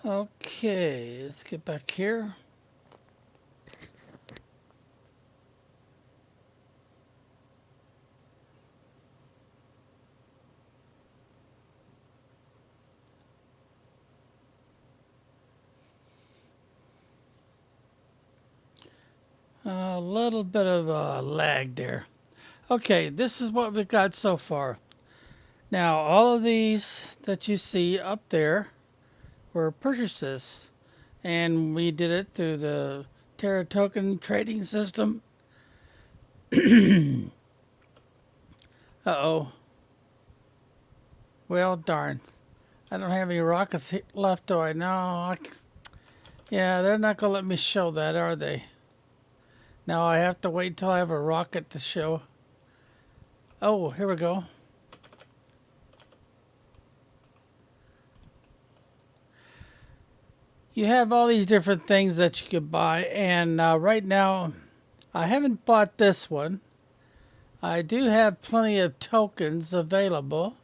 Okay, let's get back here. A little bit of lag there. Okay, this is what we've got so far. Now, all of these that you see up there were purchases, and we did it through the Terra Token trading system. Uh-oh. Well, darn. I don't have any rockets left, do I? No. Yeah, they're not going to let me show that, are they? Now I have to wait until I have a rocket to show. Oh, here we go. You have all these different things that you could buy, and right now I haven't bought this one. I do have plenty of tokens available,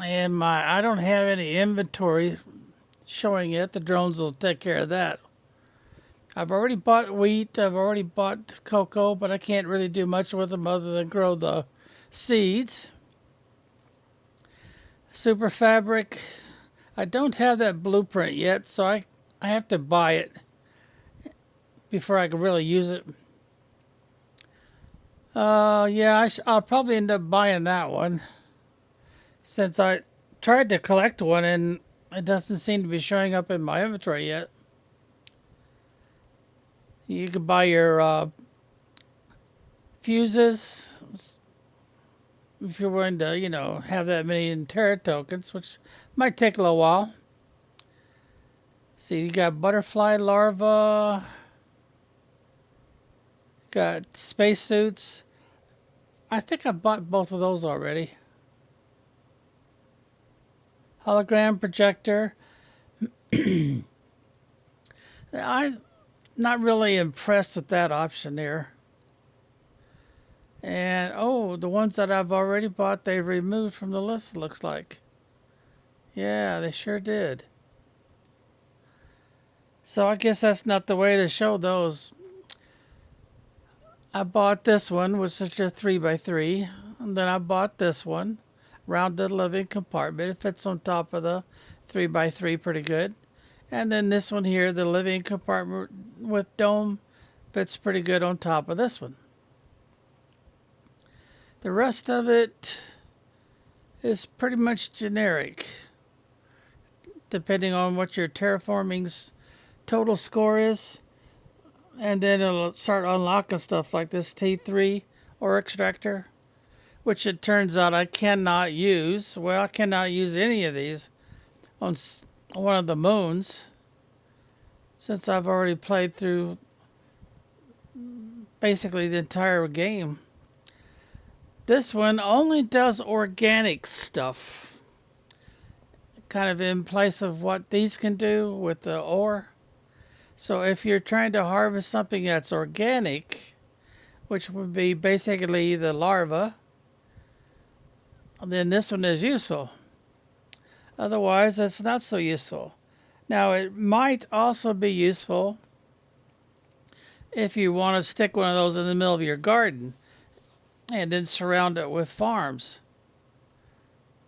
and I don't have any inventory showing it. The drones will take care of that. I've already bought wheat, I've already bought cocoa, but I can't really do much with them other than grow the seeds. Super fabric, I don't have that blueprint yet, so I have to buy it before I can really use it. Yeah, I'll probably end up buying that one since I tried to collect one and it doesn't seem to be showing up in my inventory yet. You can buy your fuses if you're willing to, have that many in Terra tokens, which might take a little while. See, you got butterfly larva, got spacesuits. I think I bought both of those already. Hologram projector. I'm not really impressed with that option there. And oh, the ones that I've already bought, they've removed from the list, it looks like. Yeah, they sure did. So I guess that's not the way to show those. I bought this one, which is a 3x3. And then I bought this one, rounded living compartment. It fits on top of the 3x3 pretty good. And then this one here, the living compartment with dome, fits pretty good on top of this one. The rest of it is pretty much generic, depending on what your terraforming's total score is. And then it'll start unlocking stuff like this T3 ore extractor, which it turns out I cannot use. Well, I cannot use any of these on one of the moons since I've already played through basically the entire game. This one only does organic stuff, kind of in place of what these can do with the ore. So if you're trying to harvest something that's organic, which would be basically the larva, then this one is useful. Otherwise, it's not so useful. Now, it might also be useful if you want to stick one of those in the middle of your garden and then surround it with farms.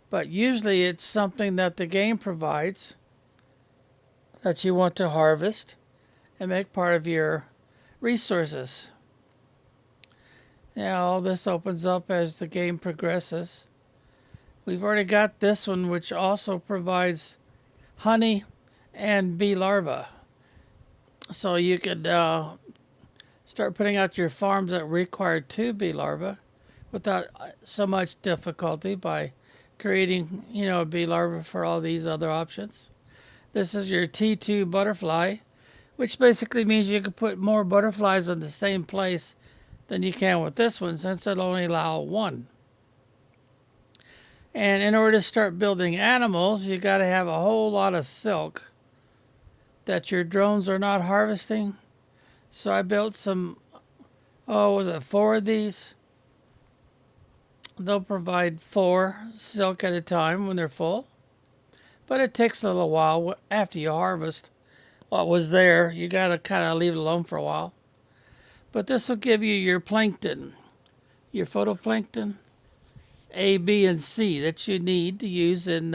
But usually it's something that the game provides that you want to harvest and make part of your resources. Now, all this opens up as the game progresses. We've already got this one, which also provides honey and bee larvae. So you could start putting out your farms that require two bee larvae without so much difficulty by creating, a bee larva for all these other options. This is your T2 butterfly, which basically means you can put more butterflies in the same place than you can with this one since it'll only allow one. And in order to start building animals, you got to have a whole lot of silk that your drones are not harvesting. So I built some, oh, was it four of these? They'll provide four silk at a time when they're full. But it takes a little while after you harvest what was there. You got to kind of leave it alone for a while. But this will give you your plankton, your phytoplankton, A, B, and C that you need to use in,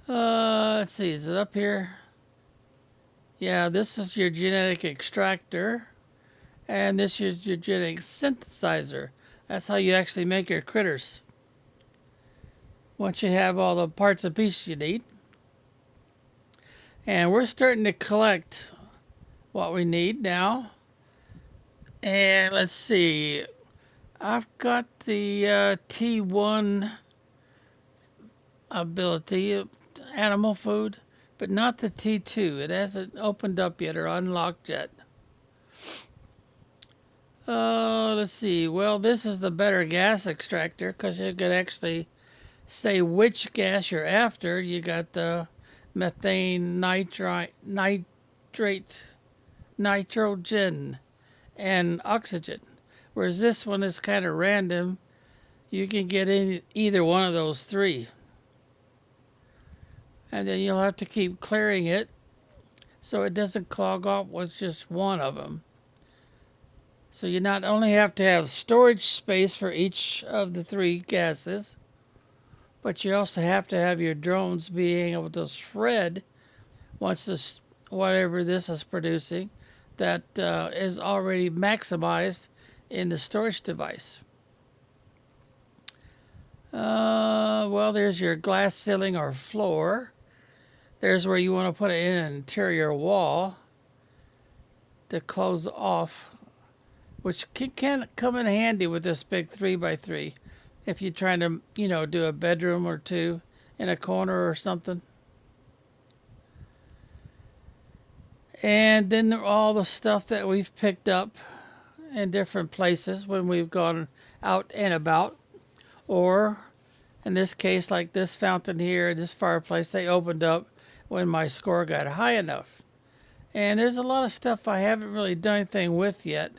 let's see, is it up here? Yeah, this is your genetic extractor, and this is your genetic synthesizer. That's how you actually make your critters. Once you have all the parts and pieces you need. And we're starting to collect what we need now. And let's see, I've got the T1 ability, animal food, but not the T2. It hasn't opened up yet or unlocked yet. Let's see. Well, this is the better gas extractor because you can actually say which gas you're after. You got the methane, nitrate, nitrogen, and oxygen. Whereas this one is kind of random. You can get in either one of those three. And then you'll have to keep clearing it so it doesn't clog up with just one of them. So you not only have to have storage space for each of the three gases, but you also have to have your drones being able to shred once this whatever this is producing that is already maximized in the storage device. Well, there's your glass ceiling or floor. There's where you want to put it in an interior wall to close off, which can come in handy with this big 3x3 if you're trying to, do a bedroom or two in a corner or something. And then all the stuff that we've picked up in different places when we've gone out and about, or in this case, like this fountain here, this fireplace, they opened up when my score got high enough. And there's a lot of stuff I haven't really done anything with yet.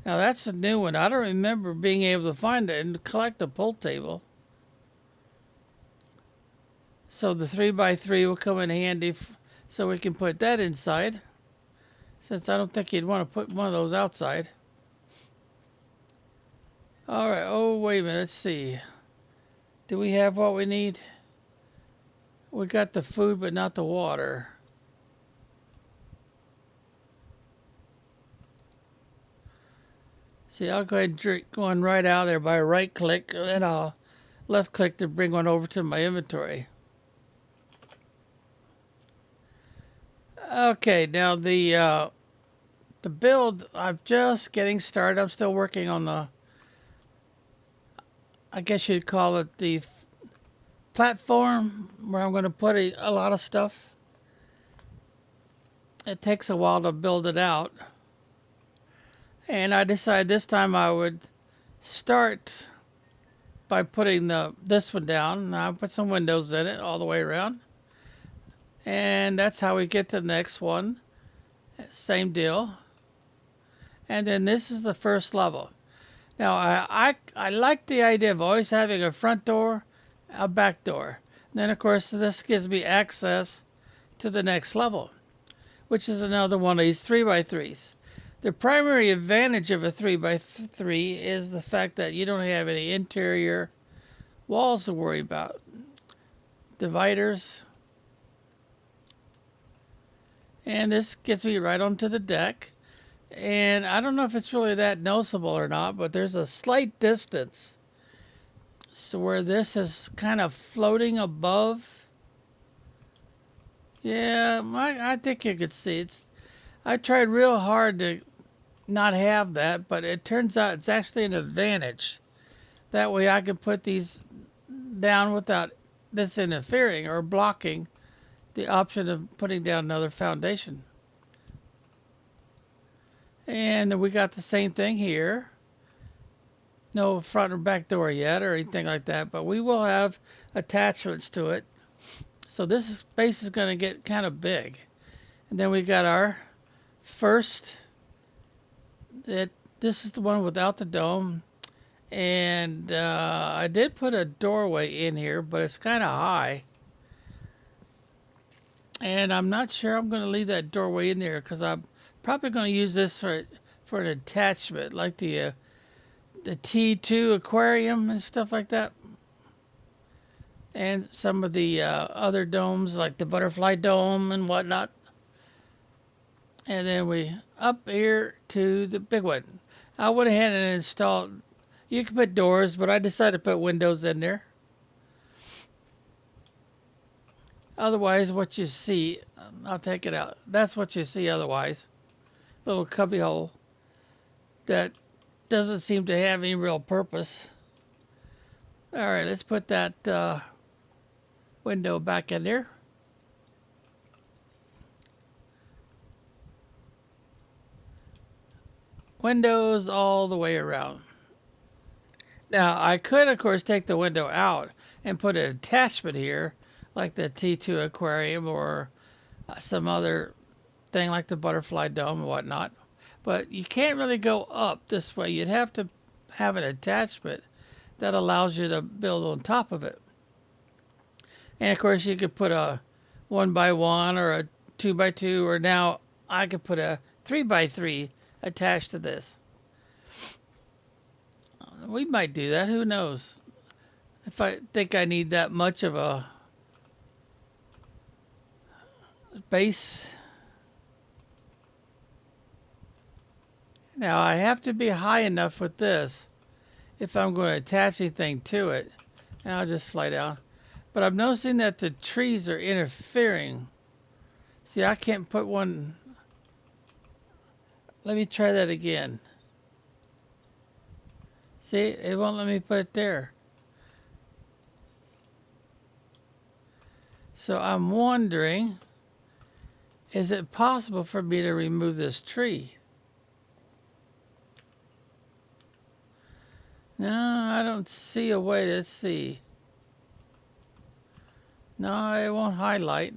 Now that's a new one. I don't remember being able to find it and collect a pull table. So the 3x3 will come in handy so we can put that inside. Since I don't think you'd want to put one of those outside. All right. Oh, wait a minute. Let's see. Do we have what we need? We got the food, but not the water. See, I'll go ahead and drink one right out of there by right click, and then I'll left click to bring one over to my inventory. Okay, now the build, I'm just getting started. I'm still working on I guess you'd call it the platform where I'm going to put a lot of stuff. It takes a while to build it out. And I decided this time I would start by putting this one down. Now I put some windows in it all the way around. And that's how we get to the next one. Same deal. And then this is the first level. Now I like the idea of always having a front door, a back door. Then of course this gives me access to the next level, which is another one of these 3x3s. The primary advantage of a 3x3 is the fact that you don't have any interior walls to worry about. Dividers. And this gets me right onto the deck. And I don't know if it's really that noticeable or not, but there's a slight distance. So where this is kind of floating above. Yeah, I think you could see it. I tried real hard to not have that, but it turns out it's actually an advantage. That way I can put these down without this interfering or blocking the option of putting down another foundation. And we got the same thing here. No front or back door yet or anything like that, but we will have attachments to it. So this space is going to get kind of big. And then we got our first, this is the one without the dome. And I did put a doorway in here, but it's kind of high. And I'm not sure I'm going to leave that doorway in there because I'm probably going to use this for an attachment, like the T2 aquarium and stuff like that, and some of the other domes like the butterfly dome and whatnot. And then we up here to the big one. I went ahead and installed. You can put doors, but I decided to put windows in there. Otherwise, what you see, I'll take it out. That's what you see otherwise. Little cubby hole that doesn't seem to have any real purpose. All right, let's put that window back in there. Windows all the way around. Now, I could, of course, take the window out and put an attachment here, like the T2 aquarium or some other thing like the butterfly dome and whatnot. But you can't really go up this way. You'd have to have an attachment that allows you to build on top of it. And of course, you could put a 1x1 or a 2x2, or now I could put a 3x3 attached to this. We might do that. Who knows? If I think I need that much of a base. Now I have to be high enough with this if I'm going to attach anything to it. And I'll just fly down. But I'm noticing that the trees are interfering. See, I can't put one. Let me try that again. See, it won't let me put it there. So I'm wondering, is it possible for me to remove this tree? No, I don't see a way to see. No, it won't highlight.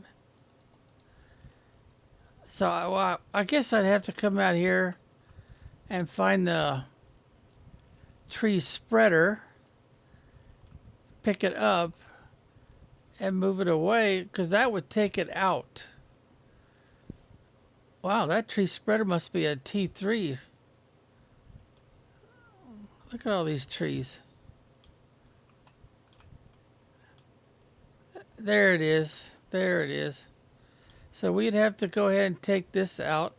So I guess I'd have to come out here and find the tree spreader, pick it up, and move it away, because that would take it out. Wow, that tree spreader must be a T3. Look at all these trees. There it is. There it is. So we'd have to go ahead and take this out.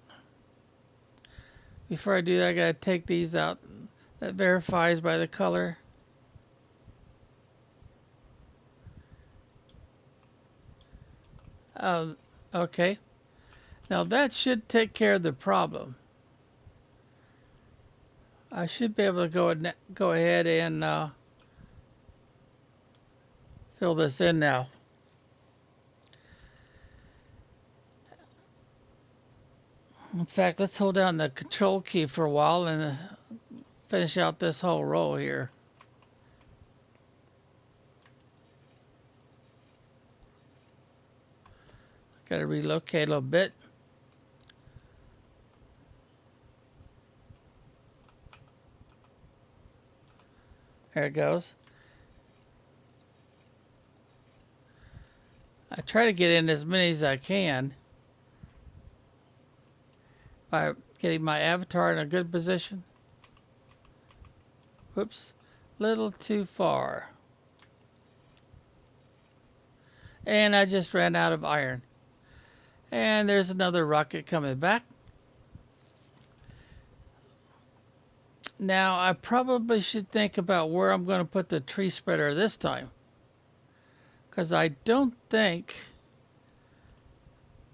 Before I do that, I gotta take these out. That verifies by the color. Okay. Now that should take care of the problem. I should be able to go ahead and fill this in now. In fact, let's hold down the control key for a while and finish out this whole row here. Got to relocate a little bit. There it goes. I try to get in as many as I can by getting my avatar in a good position. Whoops, little too far. And I just ran out of iron. And there's another rocket coming back. Now I probably should think about where I'm going to put the tree spreader this time, because I don't think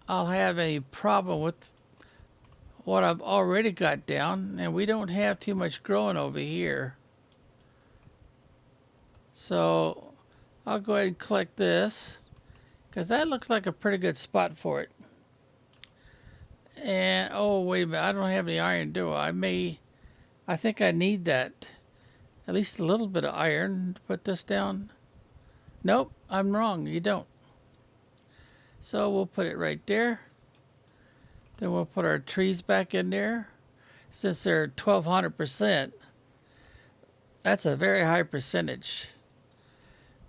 I'll have any problem with what I've already got down, and we don't have too much growing over here. So I'll go ahead and collect this, because that looks like a pretty good spot for it. And oh, wait a minute, I don't have any iron, do I? I think I need that, at least a little bit of iron to put this down. Nope, I'm wrong, you don't. So we'll put it right there. Then we'll put our trees back in there. Since they're 1200%, that's a very high percentage.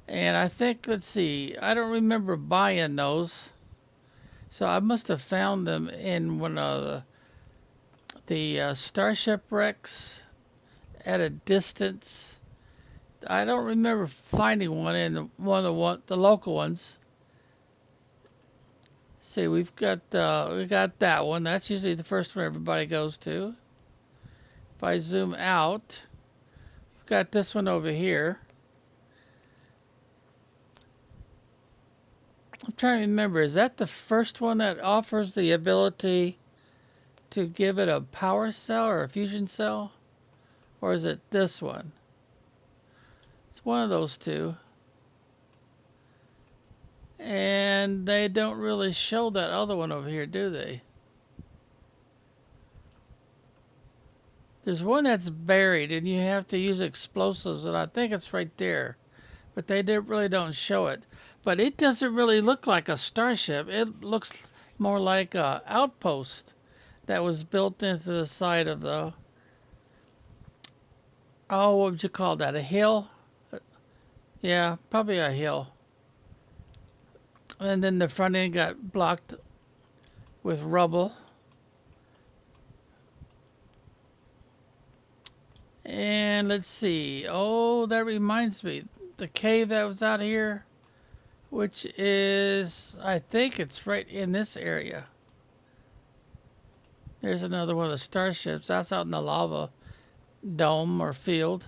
And I think, let's see, I don't remember buying those. So I must have found them in one of the starship wrecks at a distance. I don't remember finding one in one of the local ones. See, we got that one. That's usually the first one everybody goes to. If I zoom out, we've got this one over here. I'm trying to remember, is that the first one that offers the ability to give it a power cell or a fusion cell? Or is it this one? It's one of those two. And they don't really show that other one over here, do they? There's one that's buried and you have to use explosives, and I think it's right there. But they really don't show it. But it doesn't really look like a starship. It looks more like a outpost that was built into the side of the, oh, what would you call that? A hill? Yeah, probably a hill. And then the front end got blocked with rubble. And let's see. Oh, that reminds me. The cave that was out here, which is, I think it's right in this area. There's another one of the starships. That's out in the lava dome or field.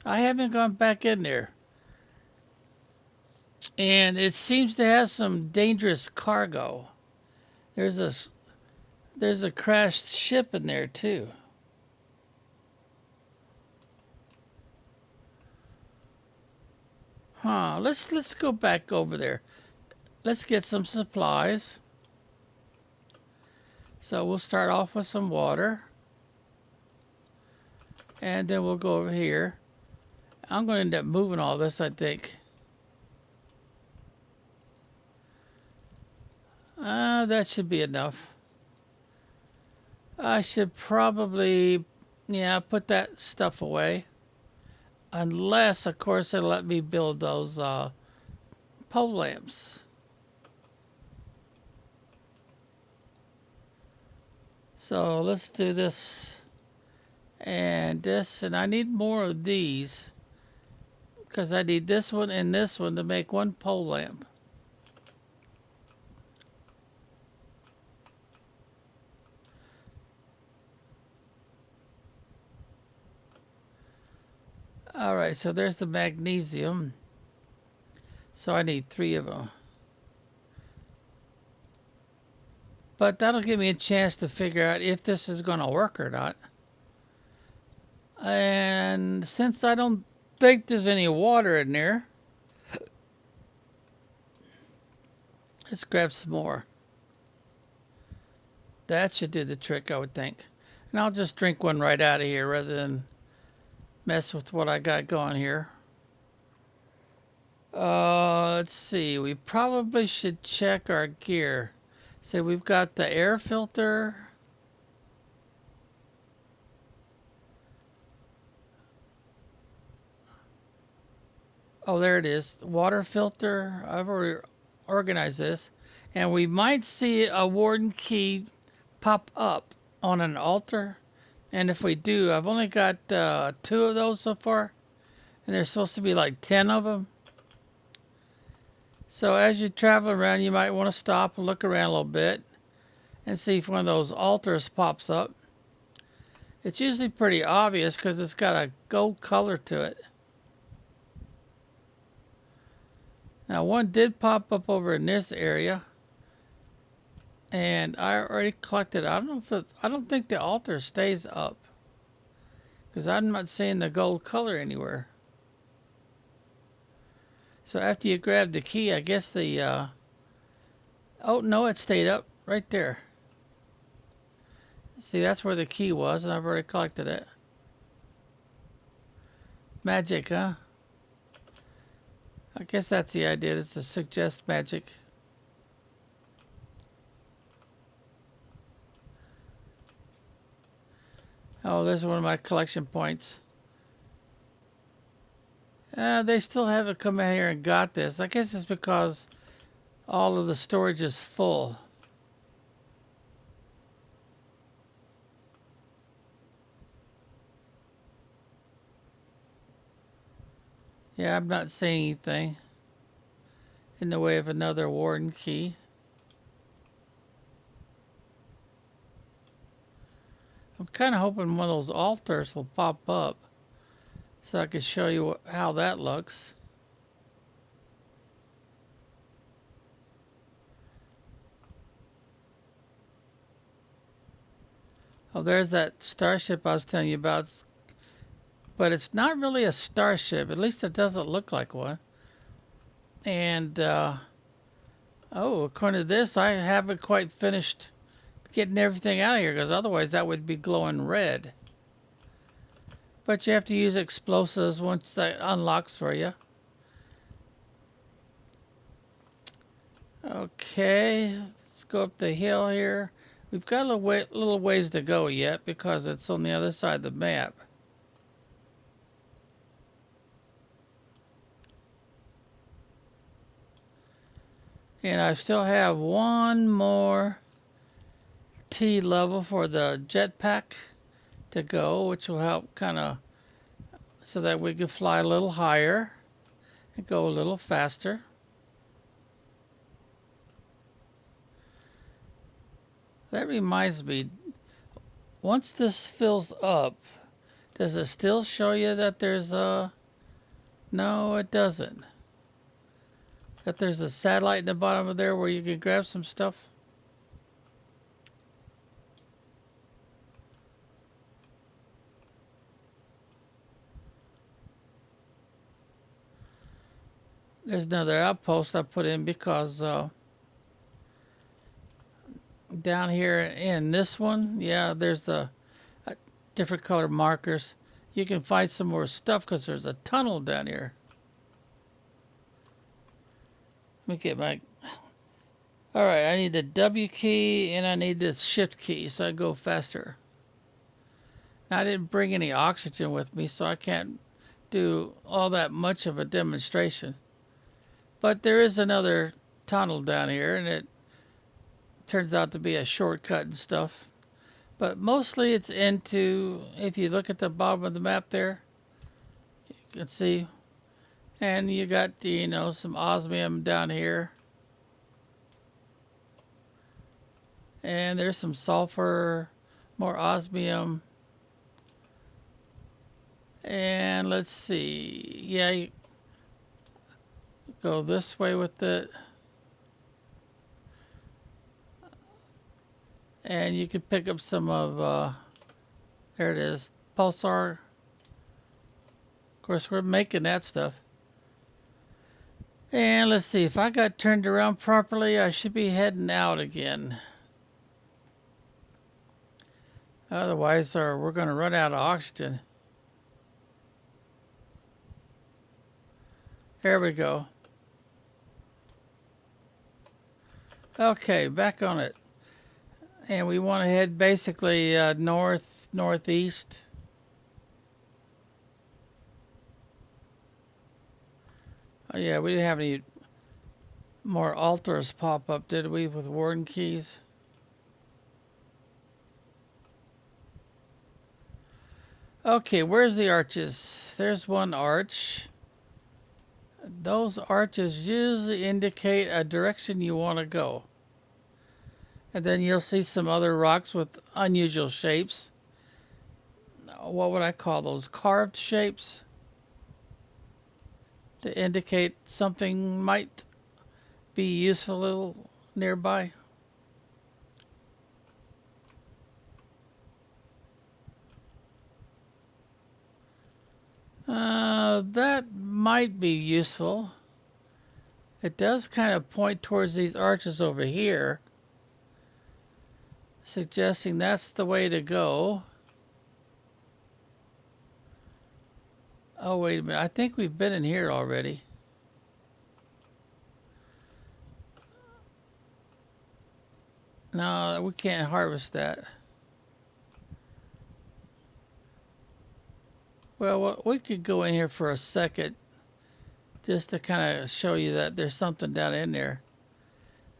I haven't gone back in there. And it seems to have some dangerous cargo. There's a there's a crashed ship in there too. Huh, let's go back over there. Let's get some supplies. So we'll start off with some water. And then we'll go over here. I'm going to end up moving all this, I think. That should be enough. I should probably, yeah, put that stuff away. Unless, of course, they let me build those pole lamps. So let's do this and this. And I need more of these, because I need this one and this one to make one pole lamp. All right, so there's the magnesium. So I need 3 of them. But that'll give me a chance to figure out if this is going to work or not. And since I don't think there's any water in there, let's grab some more. That should do the trick, I would think. And I'll just drink one right out of here rather than mess with what I got going here. Let's see. We probably should check our gear. So we've got the air filter. Oh, there it is. Water filter. I've already organized this. And we might see a warden key pop up on an altar. And if we do, I've only got 2 of those so far. And there's supposed to be like 10 of them. So as you travel around, you might want to stop and look around a little bit and see if one of those altars pops up. It's usually pretty obvious because it's got a gold color to it. Now one did pop up over in this area, and I already collected. I don't know if I don't think the altar stays up because I'm not seeing the gold color anywhere. So after you grab the key, I guess the oh no, it stayed up right there. See, that's where the key was, and I've already collected it. Magic, huh? I guess that's the idea, is to suggest magic. Oh, there's one of my collection points. They still haven't come in here and got this. I guess it's because all of the storage is full. Yeah, I'm not seeing anything in the way of another warden key. I'm kind of hoping one of those altars will pop up so I can show you how that looks. Oh, there's that starship I was telling you about. But it's not really a starship. At least it doesn't look like one. And, oh, according to this, I haven't quite finished getting everything out of here because otherwise that would be glowing red. But you have to use explosives once that unlocks for you. Okay, let's go up the hill here. We've got a little ways to go yet because it's on the other side of the map. And I still have one more T level for the jetpack to go, which will help kind of so that we can fly a little higher and go a little faster. That reminds me, once this fills up, does it still show you that there's a... No, it doesn't. That there's a satellite in the bottom of there where you can grab some stuff? There's another outpost I put in because down here in this one, yeah, there's a different color markers. You can find some more stuff because there's a tunnel down here. Let me get my... All right, I need the W key and I need the shift key so I go faster. Now, I didn't bring any oxygen with me, so I can't do all that much of a demonstration. But there is another tunnel down here, and it turns out to be a shortcut and stuff. But mostly it's into, if you look at the bottom of the map there, you can see, and you got, you know, some osmium down here. And there's some sulfur, more osmium. And let's see, yeah, you go this way with it. And you can pick up some of, there it is, pulsar. Of course, we're making that stuff. And let's see, if I got turned around properly, I should be heading out again. Otherwise, we're going to run out of oxygen. There we go. Okay, back on it. And we want to head basically northeast. Oh yeah, we didn't have any more altars pop up, did we, with warden keys? Okay, where's the arches? There's one arch. Those arches usually indicate a direction you want to go. And then you'll see some other rocks with unusual shapes. What would I call those? Carved shapes? To indicate something might be useful nearby. That might be useful. It does kind of point towards these arches over here, suggesting that's the way to go. Oh, wait a minute. I think we've been in here already. No, we can't harvest that. Well, we could go in here for a second just to kind of show you that there's something down in there.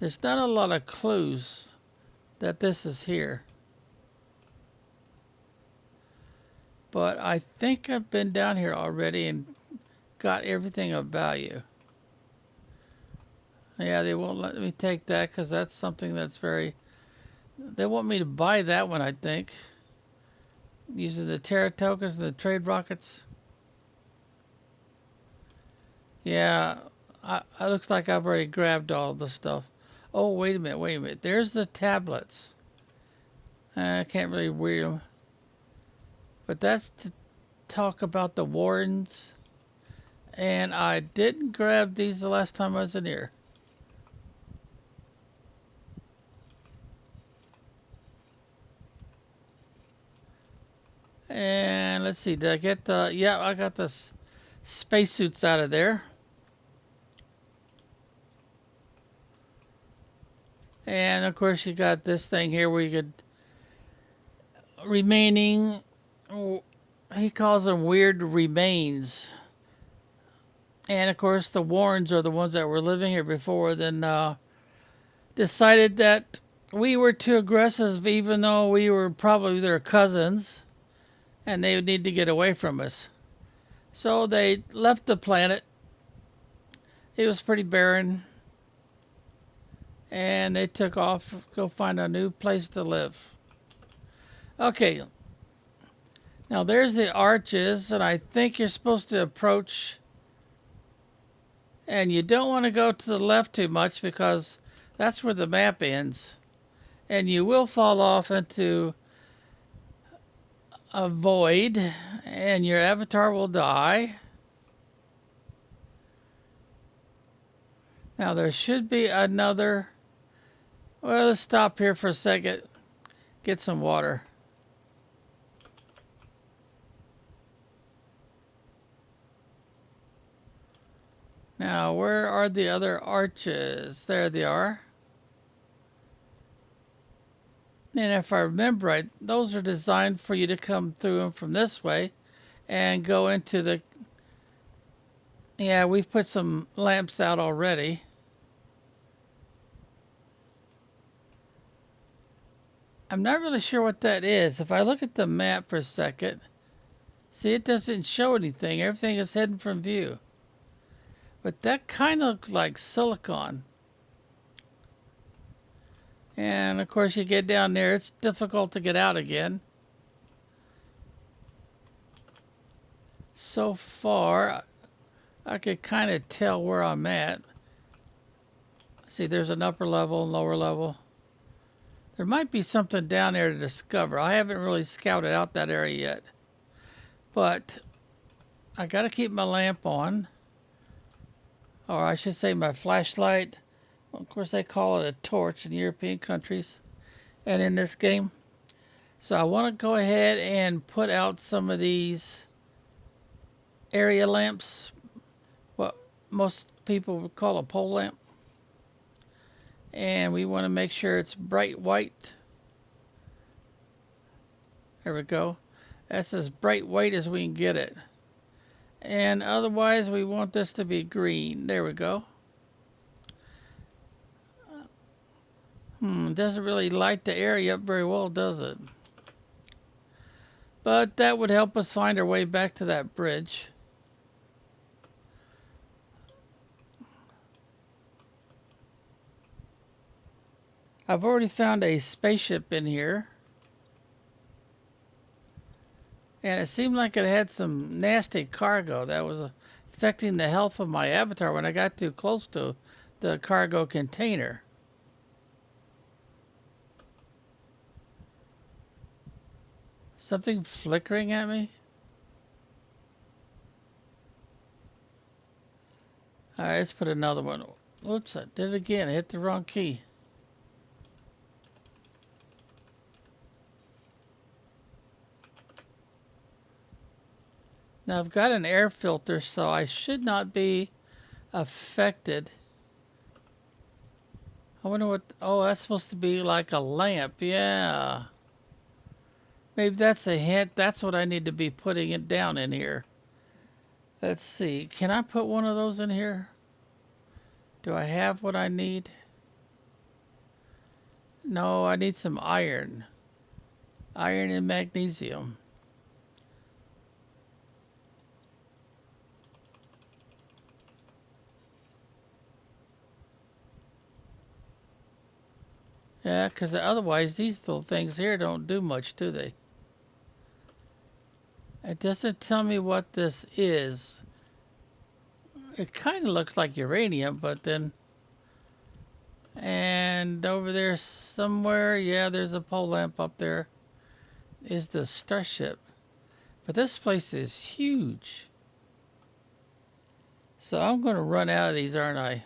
There's not a lot of clues that this is here. But I think I've been down here already and got everything of value. Yeah, they won't let me take that because that's something that's very... They want me to buy that one, I think. Using the Terra Tokens and the trade rockets. Yeah, it looks like I've already grabbed all the stuff. Oh, wait a minute, wait a minute. There's the tablets. I can't really read them. But that's to talk about the wardens. And I didn't grab these the last time I was in here. And let's see, did I get the... Yeah, I got the spacesuits out of there. And of course you got this thing here where you could... Remaining... He calls them weird remains. And of course the Warrens are the ones that were living here before, then decided that we were too aggressive even though we were probably their cousins and they would need to get away from us. So they left the planet. It was pretty barren. And they took off, go find a new place to live. Okay. Now there's the arches, and I think you're supposed to approach, and you don't want to go to the left too much because that's where the map ends. And you will fall off into a void, and your avatar will die. Now there should be another... Well, let's stop here for a second. Get some water. Now, where are the other arches? There they are. And if I remember right, those are designed for you to come through them from this way and go into the... Yeah, we've put some lamps out already. I'm not really sure what that is. If I look at the map for a second, see, it doesn't show anything. Everything is hidden from view. But that kind of looks like silicon. And of course you get down there, it's difficult to get out again. So far, I could kind of tell where I'm at. See, there's an upper level and lower level. There might be something down there to discover. I haven't really scouted out that area yet. But I got to keep my lamp on. Or I should say my flashlight. Well, of course, they call it a torch in European countries and in this game. So I want to go ahead and put out some of these area lamps. What most people would call a pole lamp. And we want to make sure it's bright white. There we go. That's as bright white as we can get it. And otherwise we want this to be green. There we go. Doesn't really light the area up very well, does it? But that would help us find our way back to that bridge. I've already found a spaceship in here. And it seemed like it had some nasty cargo that was affecting the health of my avatar when I got too close to the cargo container. Something flickering at me? Alright, let's put another one. Oops, I did it again. I hit the wrong key. Now I've got an air filter, so I should not be affected. I wonder what... Oh, that's supposed to be like a lamp. Yeah. Maybe that's a hint. That's what I need to be putting it down in here. Let's see. Can I put one of those in here? Do I have what I need? No, I need some iron. Iron and magnesium. Yeah, because otherwise these little things here don't do much, do they? It doesn't tell me what this is. It kind of looks like uranium, but then... And over there somewhere, yeah, there's a pole lamp up there, is the starship. But this place is huge. So I'm going to run out of these, aren't I?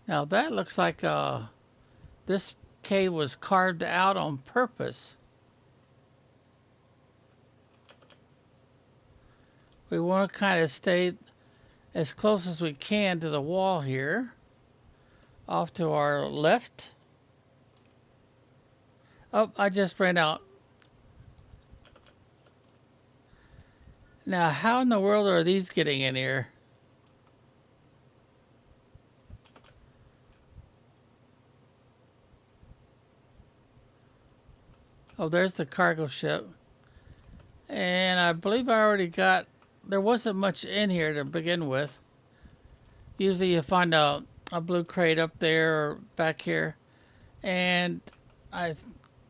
Now that looks like this cave was carved out on purpose. We want to kind of stay as close as we can to the wall here. Off to our left. Oh, I just ran out. Now, how in the world are these getting in here? Oh, there's the cargo ship. And I believe I already got... There wasn't much in here to begin with. Usually you find a blue crate up there or back here. And I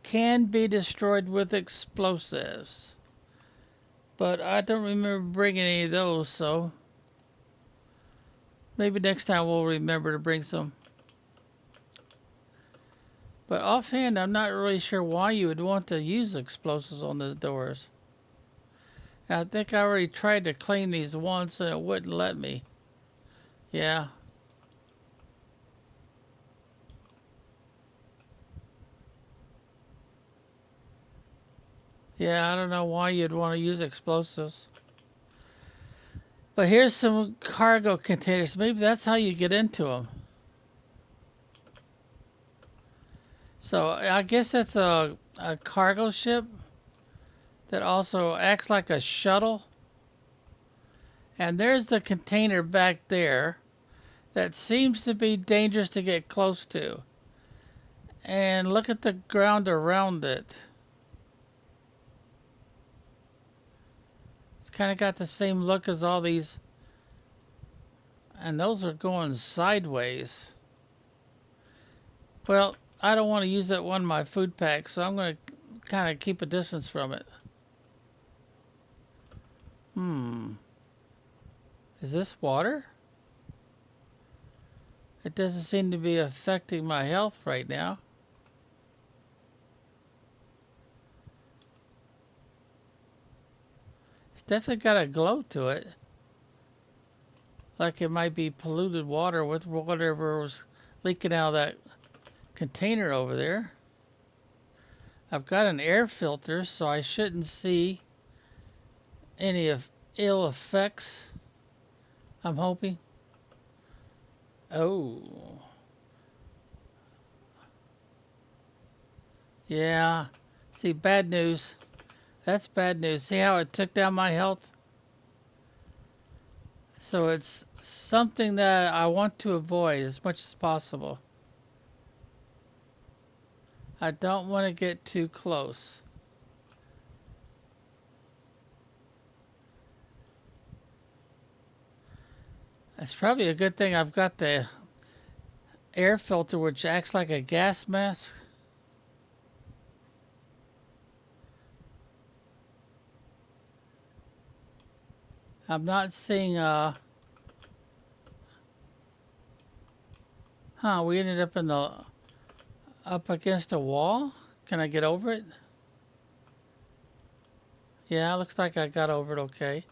can be destroyed with explosives. But I don't remember bringing any of those, so... Maybe next time we'll remember to bring some. But offhand, I'm not really sure why you would want to use explosives on those doors. And I think I already tried to clean these once and it wouldn't let me. Yeah. Yeah, I don't know why you'd want to use explosives. But here's some cargo containers. Maybe that's how you get into them. So I guess that's a cargo ship that also acts like a shuttle. And there's the container back there that seems to be dangerous to get close to. And look at the ground around it. It's kind of got the same look as all these. And those are going sideways. Well, I don't want to use that one in my food pack, so I'm going to kind of keep a distance from it. Is this water? It doesn't seem to be affecting my health right now. It's definitely got a glow to it. Like it might be polluted water with whatever was leaking out of that container over there. I've got an air filter, so I shouldn't see any of ill effects. I'm hoping. Oh. Yeah. See, bad news. That's bad news. See how it took down my health? So it's something that I want to avoid as much as possible. I don't want to get too close. It's probably a good thing I've got the air filter which acts like a gas mask. I'm not seeing we ended up in the up against a wall. Can I get over it? Yeah, looks like I got over it okay.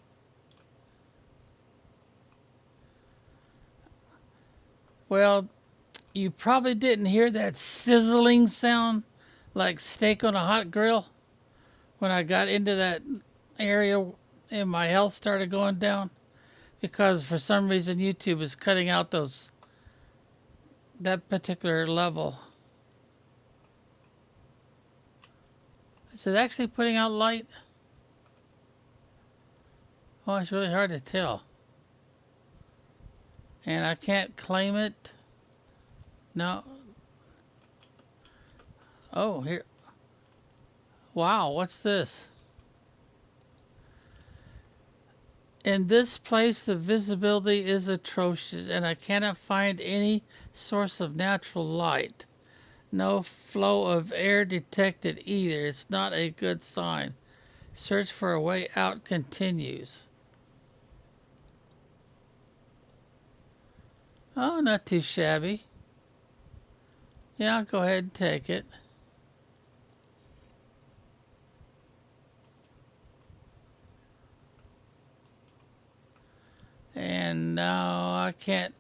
Well, you probably didn't hear that sizzling sound like steak on a hot grill when I got into that area and my health started going down because for some reason YouTube is cutting out those that particular level. Is it actually putting out light? Oh, it's really hard to tell. And I can't claim it. No. Oh, here. Wow, what's this? In this place, the visibility is atrocious, and I cannot find any source of natural light. No flow of air detected either. It's not a good sign. Search for a way out continues. Oh, not too shabby. Yeah, I'll go ahead and take it. And no, I can't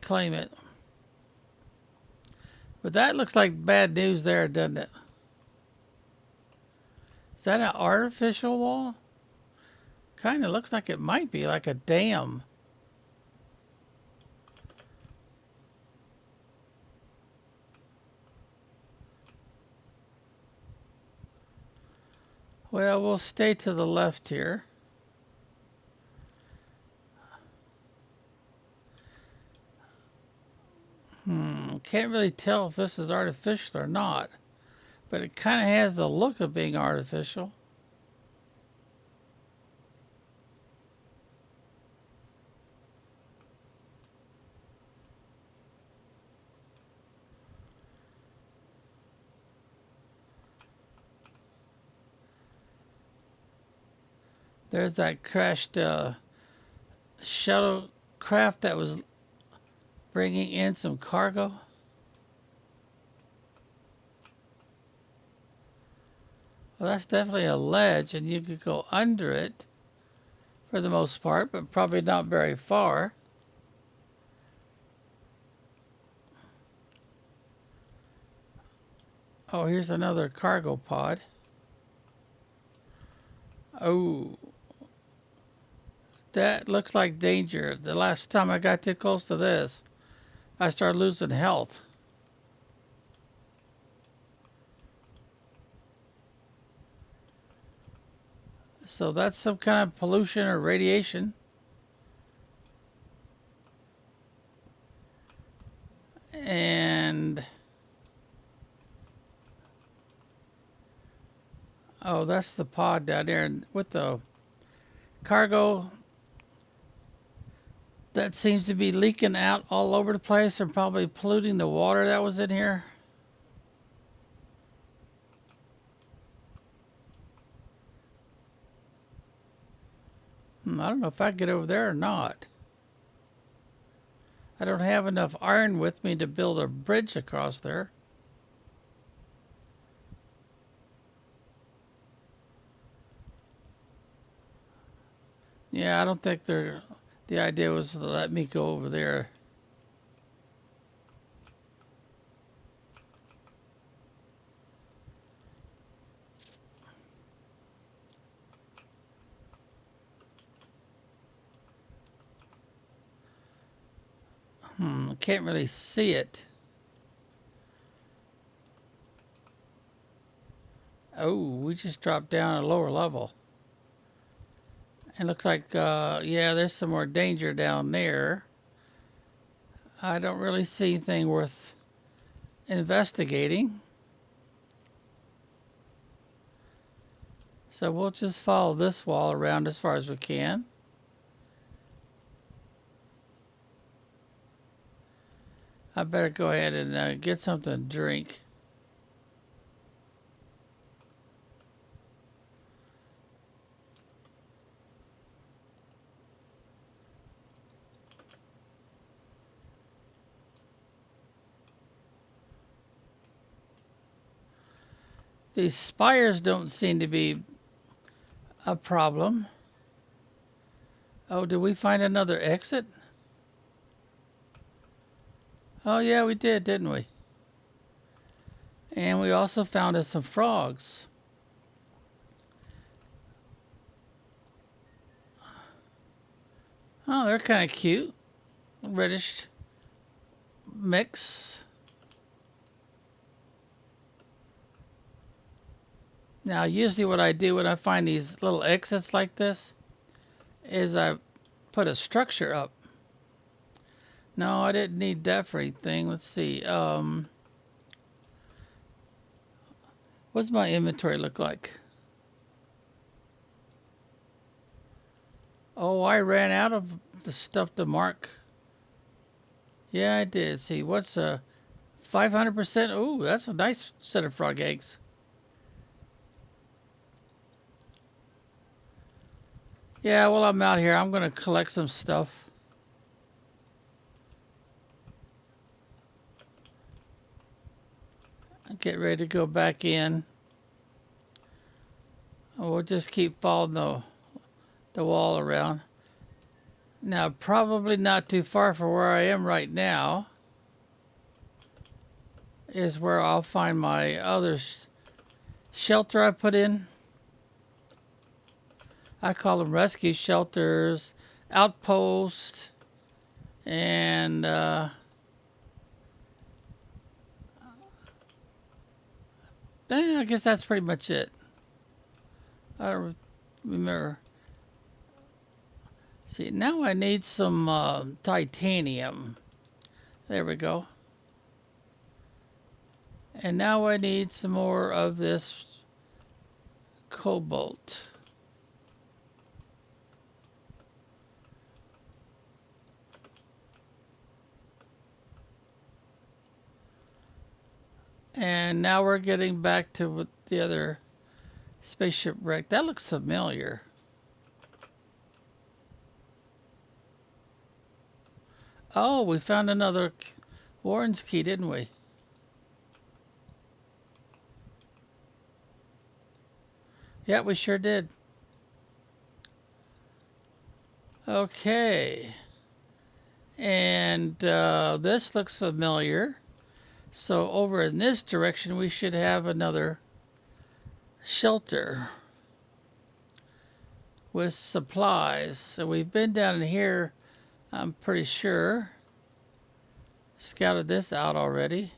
claim it. But that looks like bad news there, doesn't it? Is that an artificial wall? Kind of looks like it might be like a dam. Well, we'll stay to the left here. Can't really tell if this is artificial or not, but it kind of has the look of being artificial. There's that crashed shuttle craft that was bringing in some cargo. Well, that's definitely a ledge, and you could go under it for the most part, but probably not very far. Oh, here's another cargo pod. Oh, that looks like danger. The last time I got too close to this, I started losing health. So that's some kind of pollution or radiation. And oh, that's the pod down there and with the cargo that seems to be leaking out all over the place and probably polluting the water that was in here. I don't know if I can get over there or not. I don't have enough iron with me to build a bridge across there. Yeah, I don't think the idea was to let me go over there. Can't really see it. Oh, we just dropped down a lower level. It looks like, yeah, there's some more danger down there. I don't really see anything worth investigating. So we'll just follow this wall around as far as we can. I better go ahead and get something to drink. These spires don't seem to be a problem. Oh, did we find another exit? Oh, yeah, we did, didn't we? And we also found us some frogs. Oh, they're kind of cute. Reddish. mix. Now, usually what I do when I find these little exits like this is I put a structure up. No, I didn't need that for anything. Let's see. What's my inventory look like? Oh, I ran out of the stuff to mark. Yeah, I did. See, what's 500%? Ooh, that's a nice set of frog eggs. Yeah, while I'm out here, I'm going to collect some stuff. Get ready to go back in. We'll just keep following the wall around. Now, probably not too far from where I am right now is where I'll find my other shelter I put in. I call them rescue shelters, outposts, and I guess that's pretty much it. I don't remember. See, now I need some titanium. There we go. And now I need some more of this cobalt. And now we're getting back to the other spaceship wreck. That looks familiar. Oh, we found another Warren's key, didn't we? Yeah, we sure did. Okay. And this looks familiar. So over in this direction, we should have another shelter with supplies. So we've been down in here, I'm pretty sure. Scouted this out already.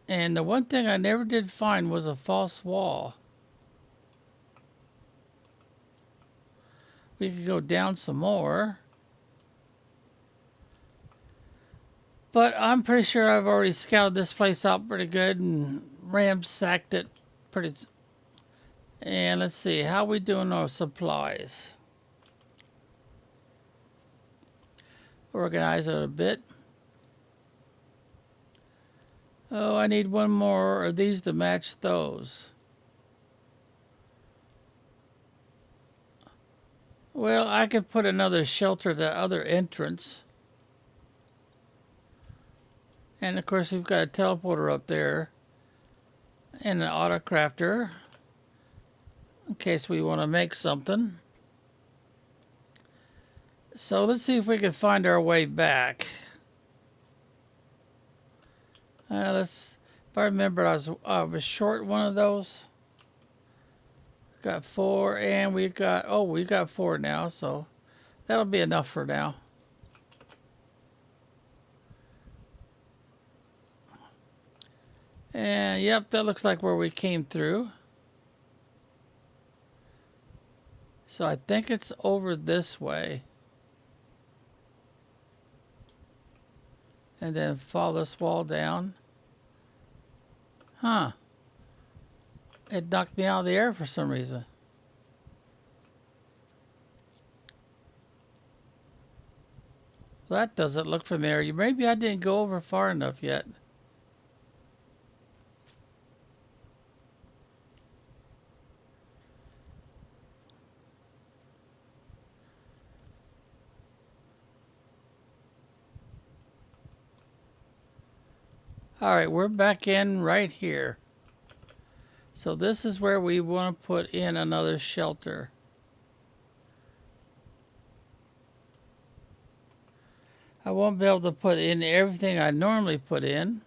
And the one thing I never did find was a false wall. We could go down some more. But I'm pretty sure I've already scouted this place out pretty good and ransacked it pretty. And let's see, how we doing our supplies? Organize it a bit. Oh, I need one more of these to match those. Well, I could put another shelter at the other entrance. And of course, we've got a teleporter up there and an autocrafter in case we want to make something. So let's see if we can find our way back. If I remember, I was short one of those. Got 4, and we got 4 now, so that'll be enough for now. And yep, that looks like where we came through. So I think it's over this way. And then follow this wall down. Huh. It knocked me out of the air for some reason. That doesn't look familiar. Maybe I didn't go over far enough yet. Alright, we're back in right here. So this is where we want to put in another shelter. I won't be able to put in everything I normally put in.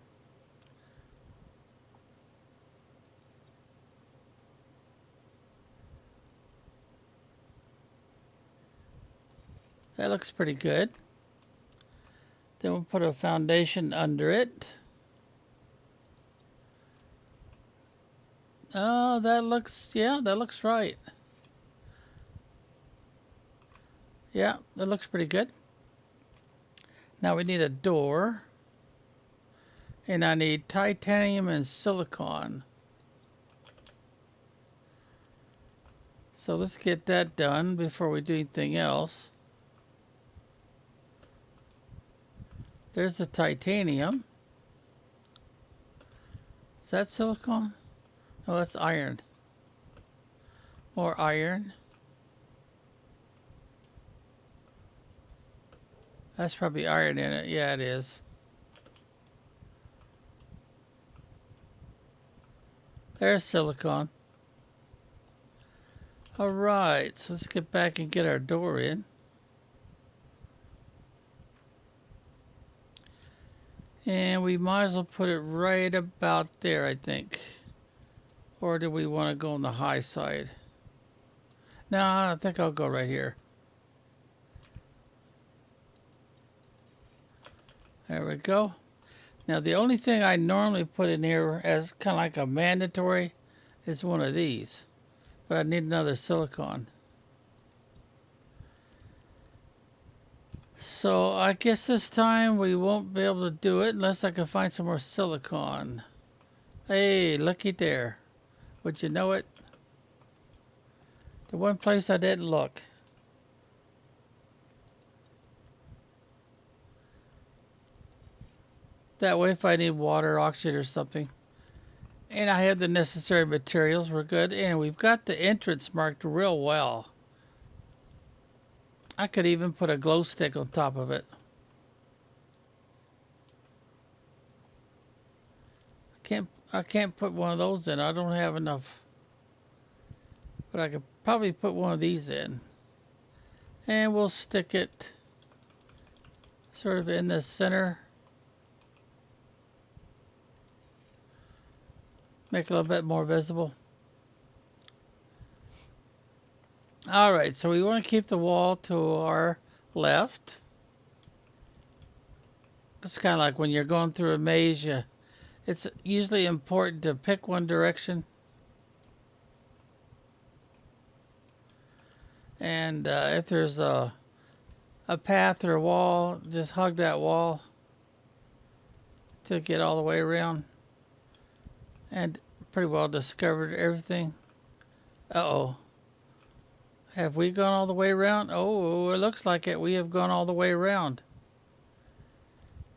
That looks pretty good. Then we'll put a foundation under it. Oh, that looks, yeah, that looks right. Yeah, that looks pretty good. Now we need a door. And I need titanium and silicon. So let's get that done before we do anything else. There's the titanium. Is that silicon? Oh, that's iron. More iron. That's probably iron in it. Yeah, it is. There's silicon. Alright, so let's get back and get our door in. And we might as well put it right about there, I think. Or do we want to go on the high side? No, I think I'll go right here. There we go. Now the only thing I normally put in here as kind of like a mandatory is one of these. But I need another silicon. So I guess this time we won't be able to do it unless I can find some more silicon. Hey, looky there. Would you know it? The one place I didn't look. That way if I need water, oxygen or something. And I have the necessary materials, we're good. And we've got the entrance marked real well. I could even put a glow stick on top of it. I can't put one of those in. I don't have enough. But I could probably put one of these in. And we'll stick it sort of in the center. Make it a little bit more visible. Alright, so we want to keep the wall to our left. It's kind of like when you're going through a maze, it's usually important to pick one direction. And if there's a path or a wall, just hug that wall to get all the way around. And pretty well discovered everything. Uh-oh. Have we gone all the way around? Oh, it looks like it. We have gone all the way around.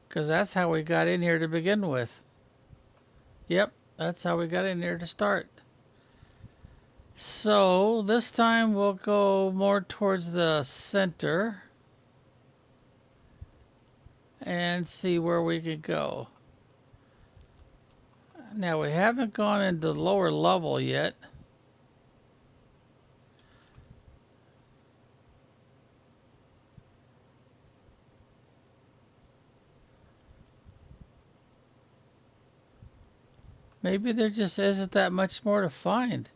Because that's how we got in here to begin with. Yep, that's how we got in here to start. So this time we'll go more towards the center and see where we could go. Now we haven't gone into the lower level yet. Maybe there just isn't that much more to find.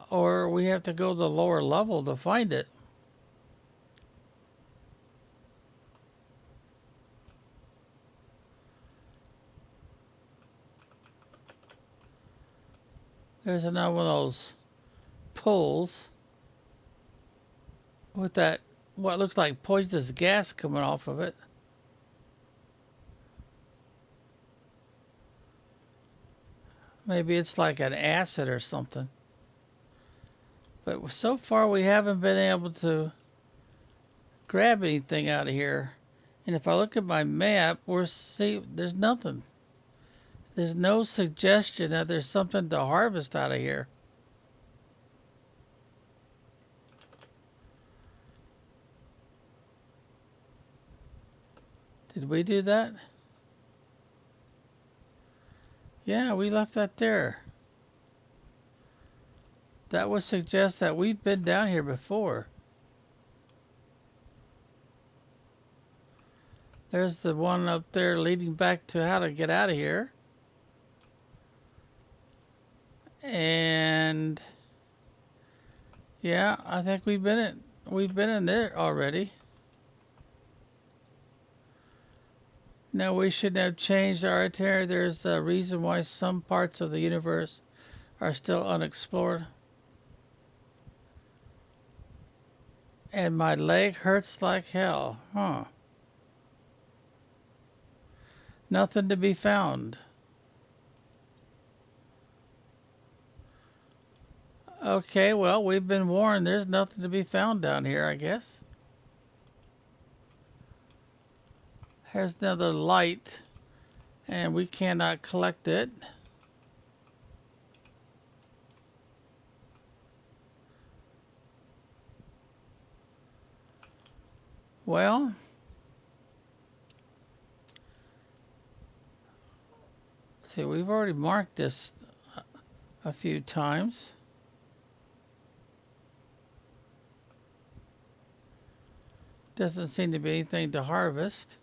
Or we have to go to the lower level to find it. There's another one of those pulls with that, what looks like poisonous gas coming off of it. Maybe it's like an acid or something. But so far we haven't been able to grab anything out of here. And if I look at my map, there's nothing. There's no suggestion that there's something to harvest out of here. Did we do that? Yeah, we left that there. That would suggest that we've been down here before. There's the one up there leading back to how to get out of here. And yeah, I think we've been in there already. No, we shouldn't have changed our itinerary. There's a reason why some parts of the universe are still unexplored. And my leg hurts like hell. Huh. Nothing to be found. Okay, well, we've been warned. There's nothing to be found down here, I guess. Here's another light, and we cannot collect it. Well, see, we've already marked this a few times. Doesn't seem to be anything to harvest.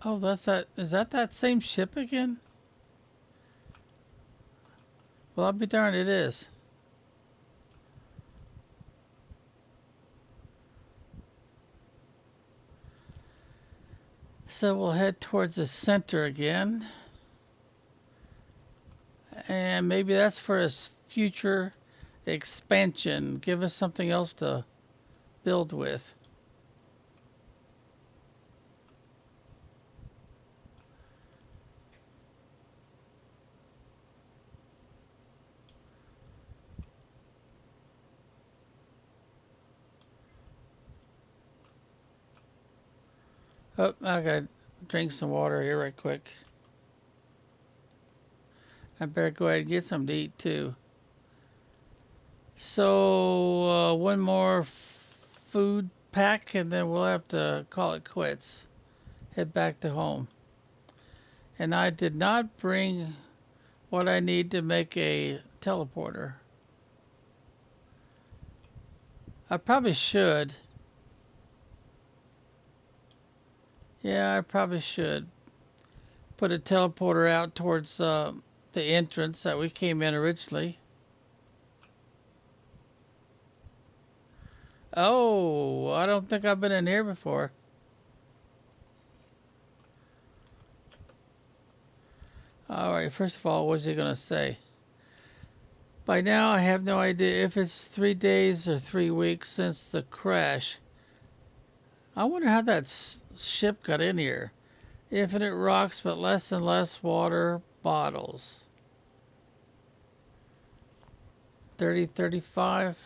Oh, that's that. Is that same ship again? Well, I'll be darned, it is. So we'll head towards the center again. And maybe that's for a future expansion. Give us something else to build with. Oh, I gotta drink some water here right quick. I better go ahead and get something to eat too. So one more food pack and then we'll have to call it quits. Head back to home. And I did not bring what I need to make a teleporter. I probably should. Yeah, I probably should put a teleporter out towards the entrance that we came in originally. Oh, I don't think I've been in here before. All right, first of all, what's he gonna say? By now, I have no idea if it's 3 days or 3 weeks since the crash. I wonder how that ship got in here. Infinite rocks, but less and less water bottles. 3035.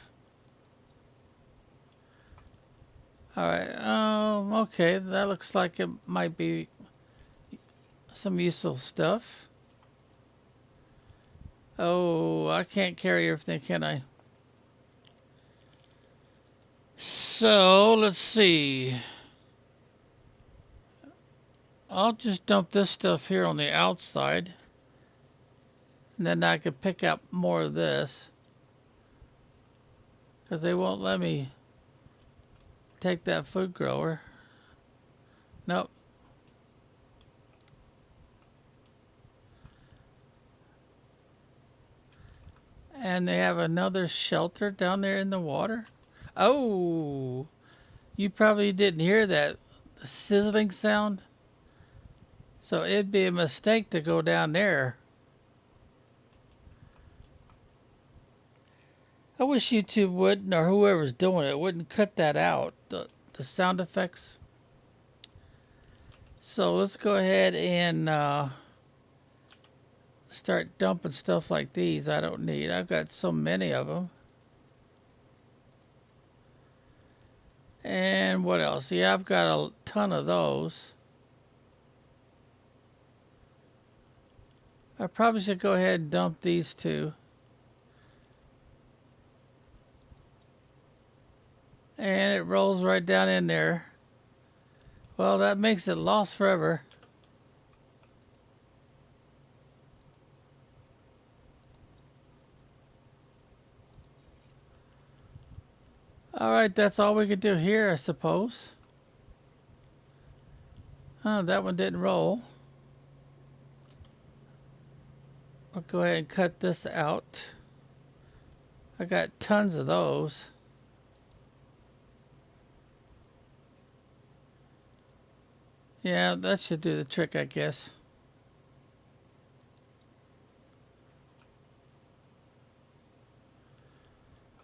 All right. Okay. That looks like it might be some useful stuff. Oh, I can't carry everything, can I? So let's see. I'll just dump this stuff here on the outside, and then I could pick up more of this, because they won't let me take that food grower. Nope. And they have another shelter down there in the water. Oh, you probably didn't hear that sizzling sound. So it'd be a mistake to go down there. I wish YouTube wouldn't, or whoever's doing it, wouldn't cut that out, the sound effects. So let's go ahead and start dumping stuff like these I don't need. I've got so many of them. And what else? Yeah, I've got a ton of those. I probably should go ahead and dump these two. And it rolls right down in there. Well, that makes it lost forever. All right, that's all we could do here, I suppose. Oh, that one didn't roll. go ahead and cut this out. I got tons of those. Yeah, that should do the trick, I guess.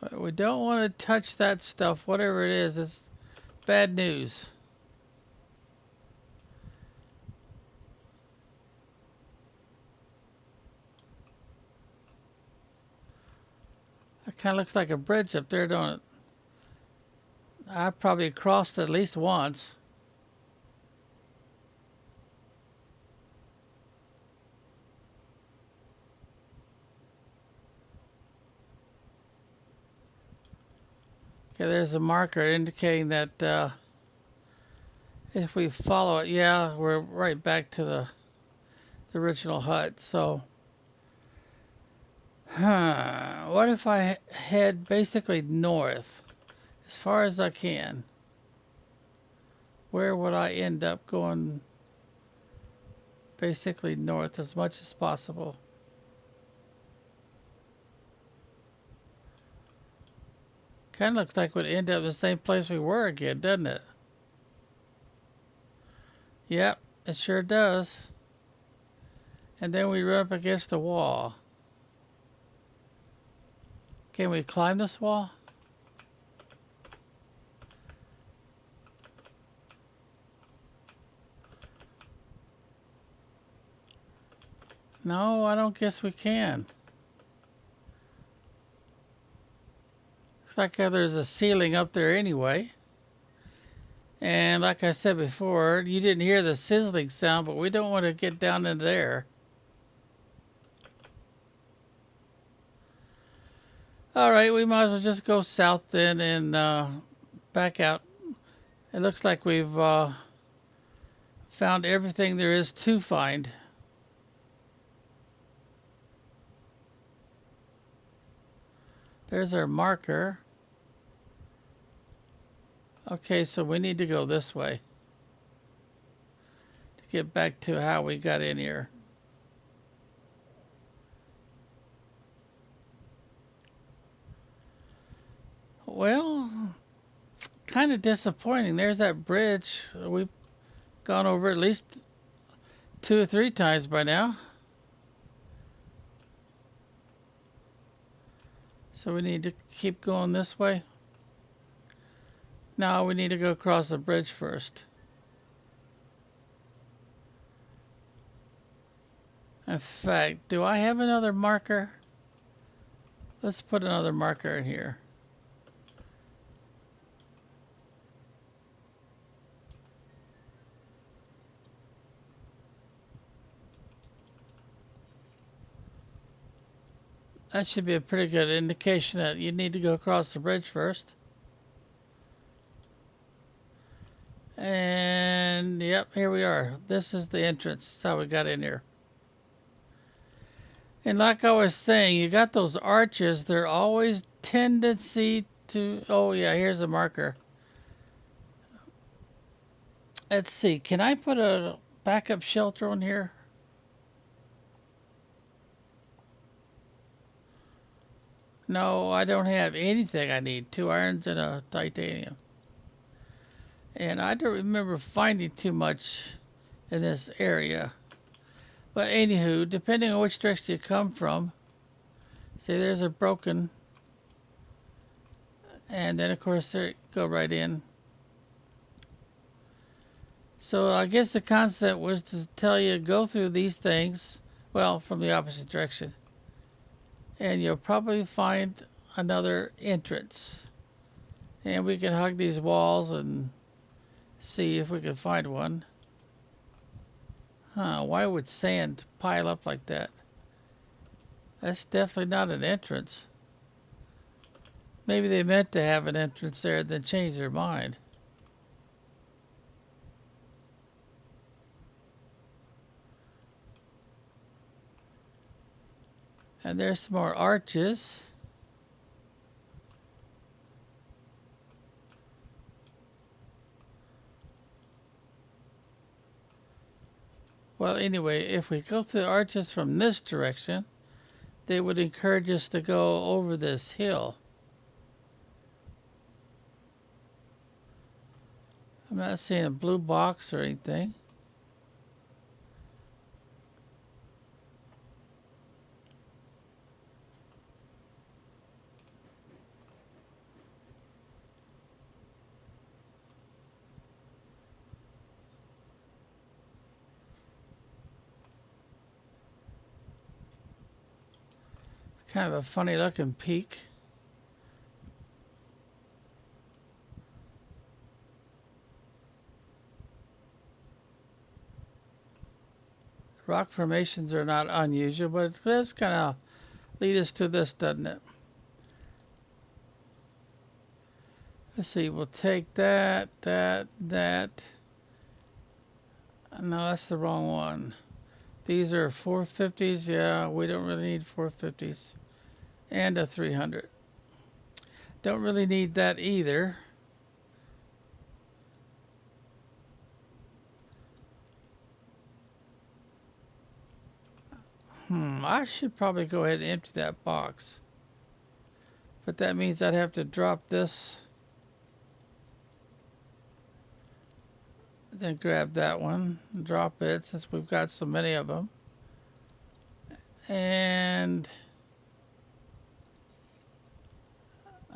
But we don't want to touch that stuff, whatever it is. It's bad news. It kind of looks like a bridge up there, don't it? I probably crossed at least once. Okay, there's a marker indicating that if we follow it, yeah, we're right back to the original hut. So, what if I head basically north as far as I can? Where would I end up going basically north as much as possible? Kind of looks like we'd end up in the same place we were again, doesn't it? Yep, it sure does. And then we run up against a wall. Can we climb this wall? No, I don't guess we can. Looks like there's a ceiling up there anyway. And like I said before, you didn't hear the sizzling sound, but we don't want to get down in there. All right, we might as well just go south then and back out. It looks like we've found everything there is to find. There's our marker. Okay, so we need to go this way to get back to how we got in here. Well, kind of disappointing. There's that bridge. We've gone over at least 2 or 3 times by now. So we need to keep going this way. No, we need to go across the bridge first. In fact, do I have another marker? Let's put another marker in here. That should be a pretty good indication that you need to go across the bridge first. And yep, here we are. This is the entrance. That's how we got in here. And like I was saying, you got those arches. They're always tendency to... Oh yeah, here's a marker. Let's see. Can I put a backup shelter on here? No, I don't have anything I need. 2 irons and a titanium. And I don't remember finding too much in this area. But anywho, depending on which direction you come from, see there's a broken, and then of course there go right in. So I guess the concept was to tell you go through these things, well, from the opposite direction, and you'll probably find another entrance. And we can hug these walls and see if we can find one. Why would sand pile up like that? That's definitely not an entrance. Maybe they meant to have an entrance there and then changed their mind. And there's some more arches. Well, anyway, if we go through the arches from this direction, they would encourage us to go over this hill. I'm not seeing a blue box or anything. Kind of a funny looking peak. Rock formations are not unusual, but it does kind of lead us to this, doesn't it? Let's see, we'll take that. No, that's the wrong one. These are 450s. Yeah, we don't really need 450s. And a 300. Don't really need that either. I should probably go ahead and empty that box. But that means I'd have to drop this. Then grab that one, drop it since we've got so many of them. And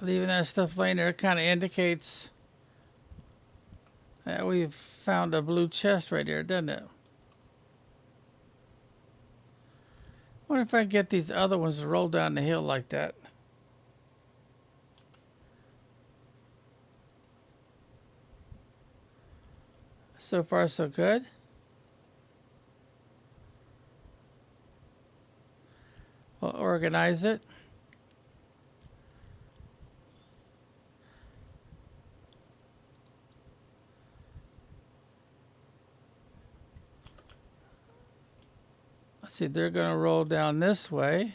leaving that stuff laying there kind of indicates that we've found a blue chest right here, doesn't it? Wonder if I can get these other ones to roll down the hill like that. So far, so good. We'll organize it. Let's see, they're going to roll down this way.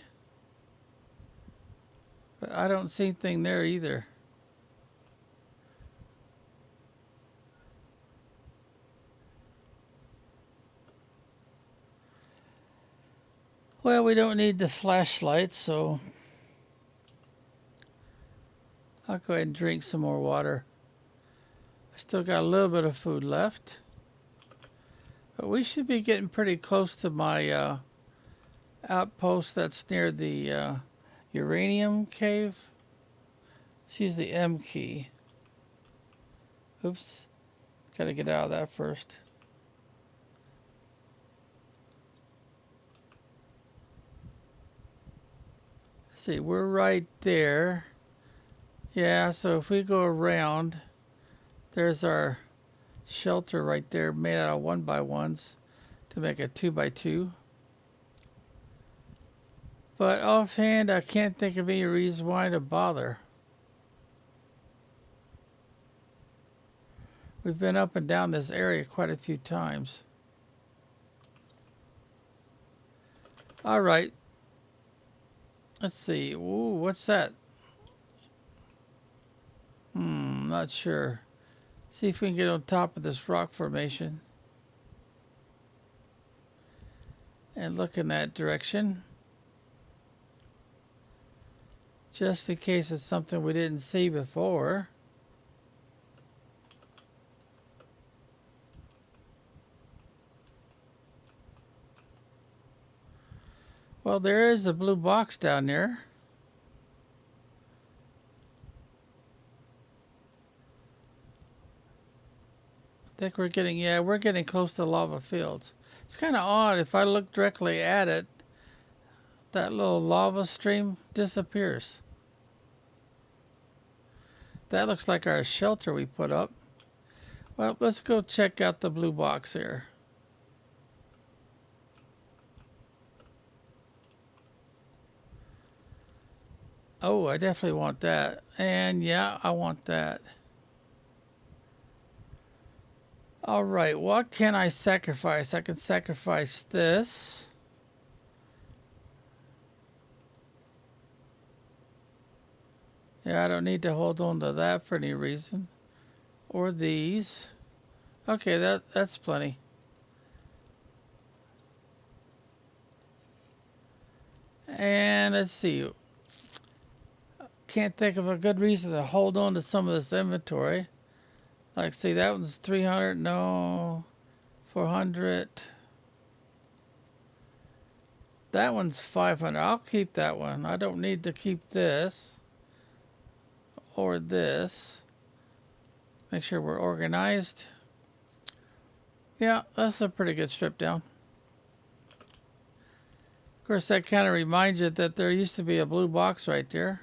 But I don't see anything there either. Well, we don't need the flashlight, so I'll go ahead and drink some more water. I still got a little bit of food left. But we should be getting pretty close to my outpost that's near the uranium cave. Let's use the M key. Oops. Gotta get out of that first. Let's see, we're right there. Yeah, so if we go around, there's our shelter right there made out of 1x1s to make a 2x2. But offhand, I can't think of any reason why to bother. We've been up and down this area quite a few times. All right. Let's see. Ooh, what's that? Not sure. See if we can get on top of this rock formation and look in that direction. Just in case it's something we didn't see before. Well, there is a blue box down there. I think we're getting close to lava fields. It's kind of odd. If I look directly at it, that little lava stream disappears. That looks like our shelter we put up. Well, let's go check out the blue box here. Oh, I definitely want that. And yeah, I want that. All right, what can I sacrifice? I can sacrifice this. Yeah, I don't need to hold on to that for any reason. Or these. Okay, that's plenty. And let's see. Can't think of a good reason to hold on to some of this inventory. Like, see, that one's 300. No. 400. That one's 500. I'll keep that one. I don't need to keep this or this. Make sure we're organized. Yeah, that's a pretty good strip down. Of course, that kind of reminds you that there used to be a blue box right there.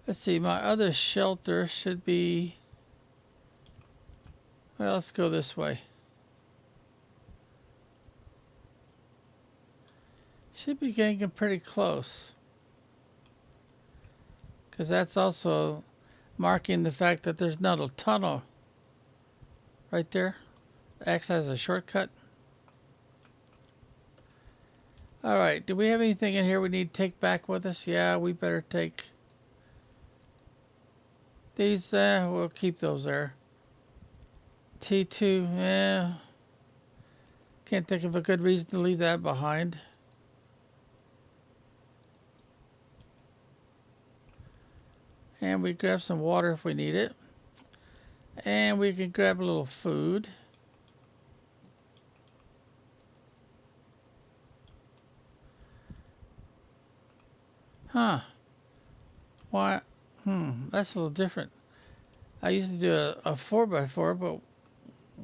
Let's see, my other shelter should be... Well, let's go this way. Should be getting pretty close. Because that's also marking the fact that there's not a tunnel right there. Acts as a shortcut. Alright, do we have anything in here we need to take back with us? Yeah, we better take these. We'll keep those there. T2, yeah. Can't think of a good reason to leave that behind. And we grab some water if we need it. And we can grab a little food. Huh. Why? That's a little different. I used to do a 4x4, but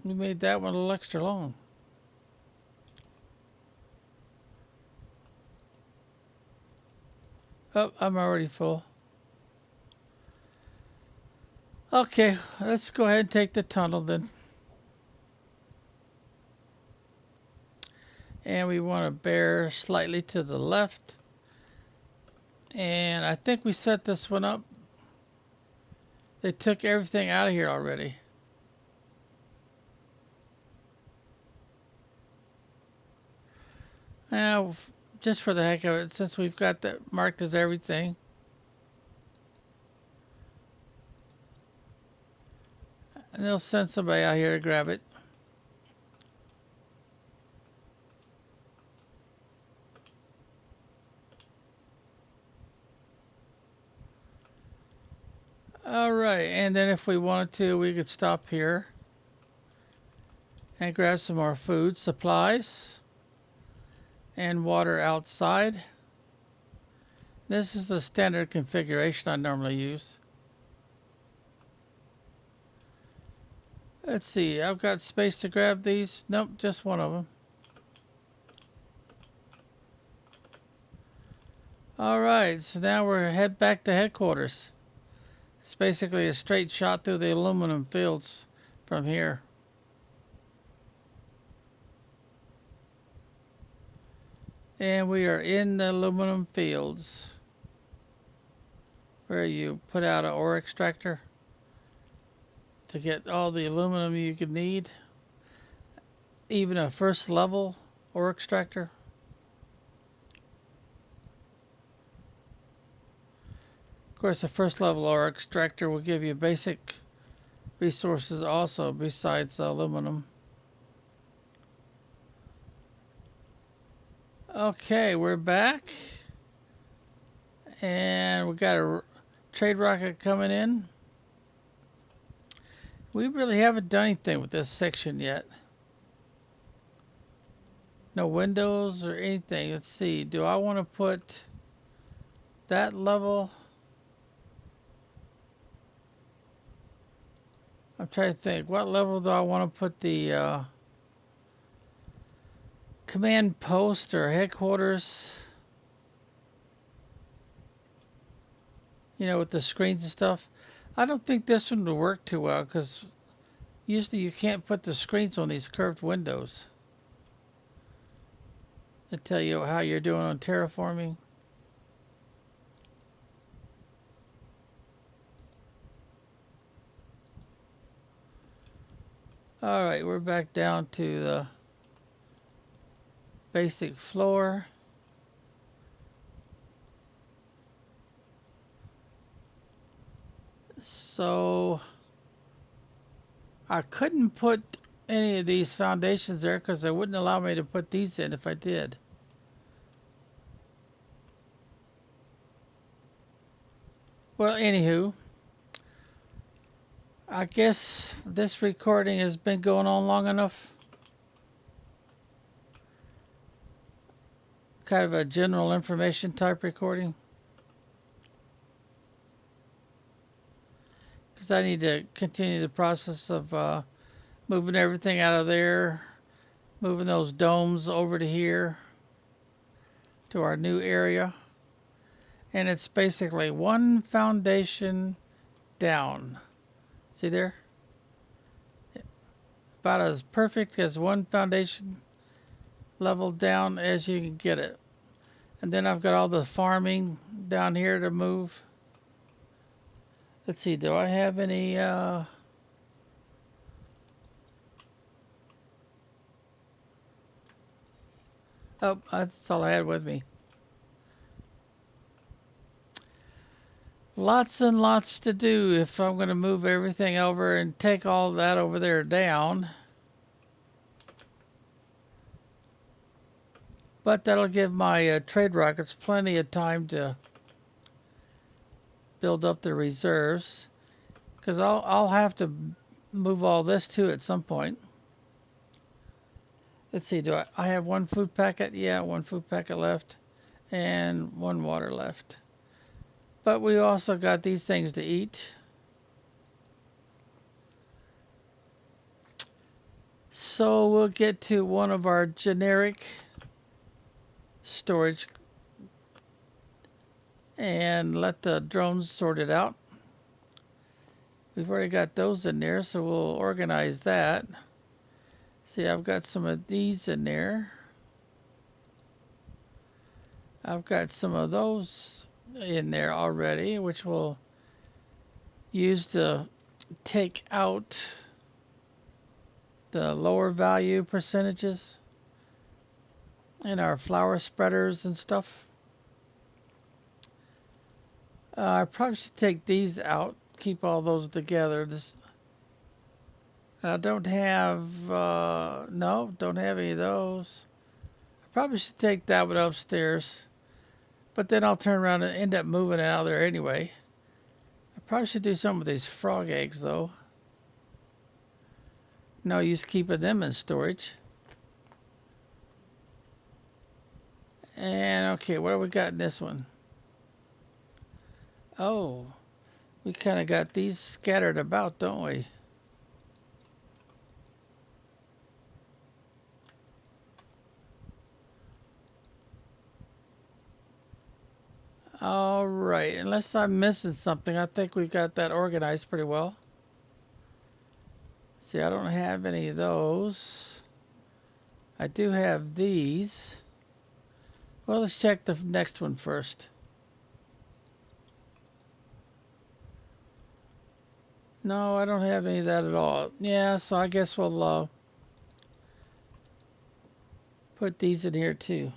we made that one a little extra long. Oh, I'm already full. Okay, let's go ahead and take the tunnel then. And we want to bear slightly to the left. And I think we set this one up. They took everything out of here already. Now, just for the heck of it, since we've got that marked as everything. And they'll send somebody out here to grab it. Alright, and then if we wanted to, we could stop here and grab some more food, supplies, and water outside. This is the standard configuration I normally use. Let's see, I've got space to grab these. Nope, just one of them. Alright, so now we're head back to headquarters. It's basically a straight shot through the aluminum fields from here. And we are in the aluminum fields, where you put out an ore extractor to get all the aluminum you could need. Even a first level ore extractor. Of course, the first level ore extractor will give you basic resources also besides aluminum. Okay, we're back. And we got a trade rocket coming in. We really haven't done anything with this section yet. No windows or anything. Let's see. Do I want to put that level? I'm trying to think. What level do I want to put the command post or headquarters? You know, with the screens and stuff. I don't think this one will work too well because usually you can't put the screens on these curved windows. They tell you how you're doing on terraforming. Alright, we're back down to the basic floor. So I couldn't put any of these foundations there because they wouldn't allow me to put these in if I did. Well, anywho, I guess this recording has been going on long enough. Kind of a general information type recording. Because I need to continue the process of moving everything out of there, moving those domes over to here, to our new area. And it's basically one foundation down. See there? About as perfect as one foundation level down as you can get it. And then I've got all the farming down here to move. Let's see, do I have any oh, that's all I had with me. Lots and lots to do if I'm going to move everything over and take all that over there down. But that'll give my trade rockets plenty of time to build up the reserves. Because I'll have to move all this too at some point. Let's see, do I have one food packet? Yeah, one food packet left. And one water left. But we also got these things to eat. So we'll get to one of our generic storage and let the drones sort it out. We've already got those in there, so we'll organize that. See, I've got some of these in there. I've got some of those in there already, which we'll use to take out the lower value percentages in our flower spreaders and stuff. I probably should take these out, keep all those together. I don't have, no, don't have any of those. I probably should take that one upstairs, but then I'll turn around and end up moving it out of there anyway. I probably should do some of these frog eggs though. No use keeping them in storage. And okay, what do we got in this one? Oh, we kind of got these scattered about, don't we? All right, unless I'm missing something, I think we've got that organized pretty well. See, I don't have any of those. I do have these. Well, let's check the next one first. No, I don't have any of that at all. Yeah, so I guess we'll put these in here too.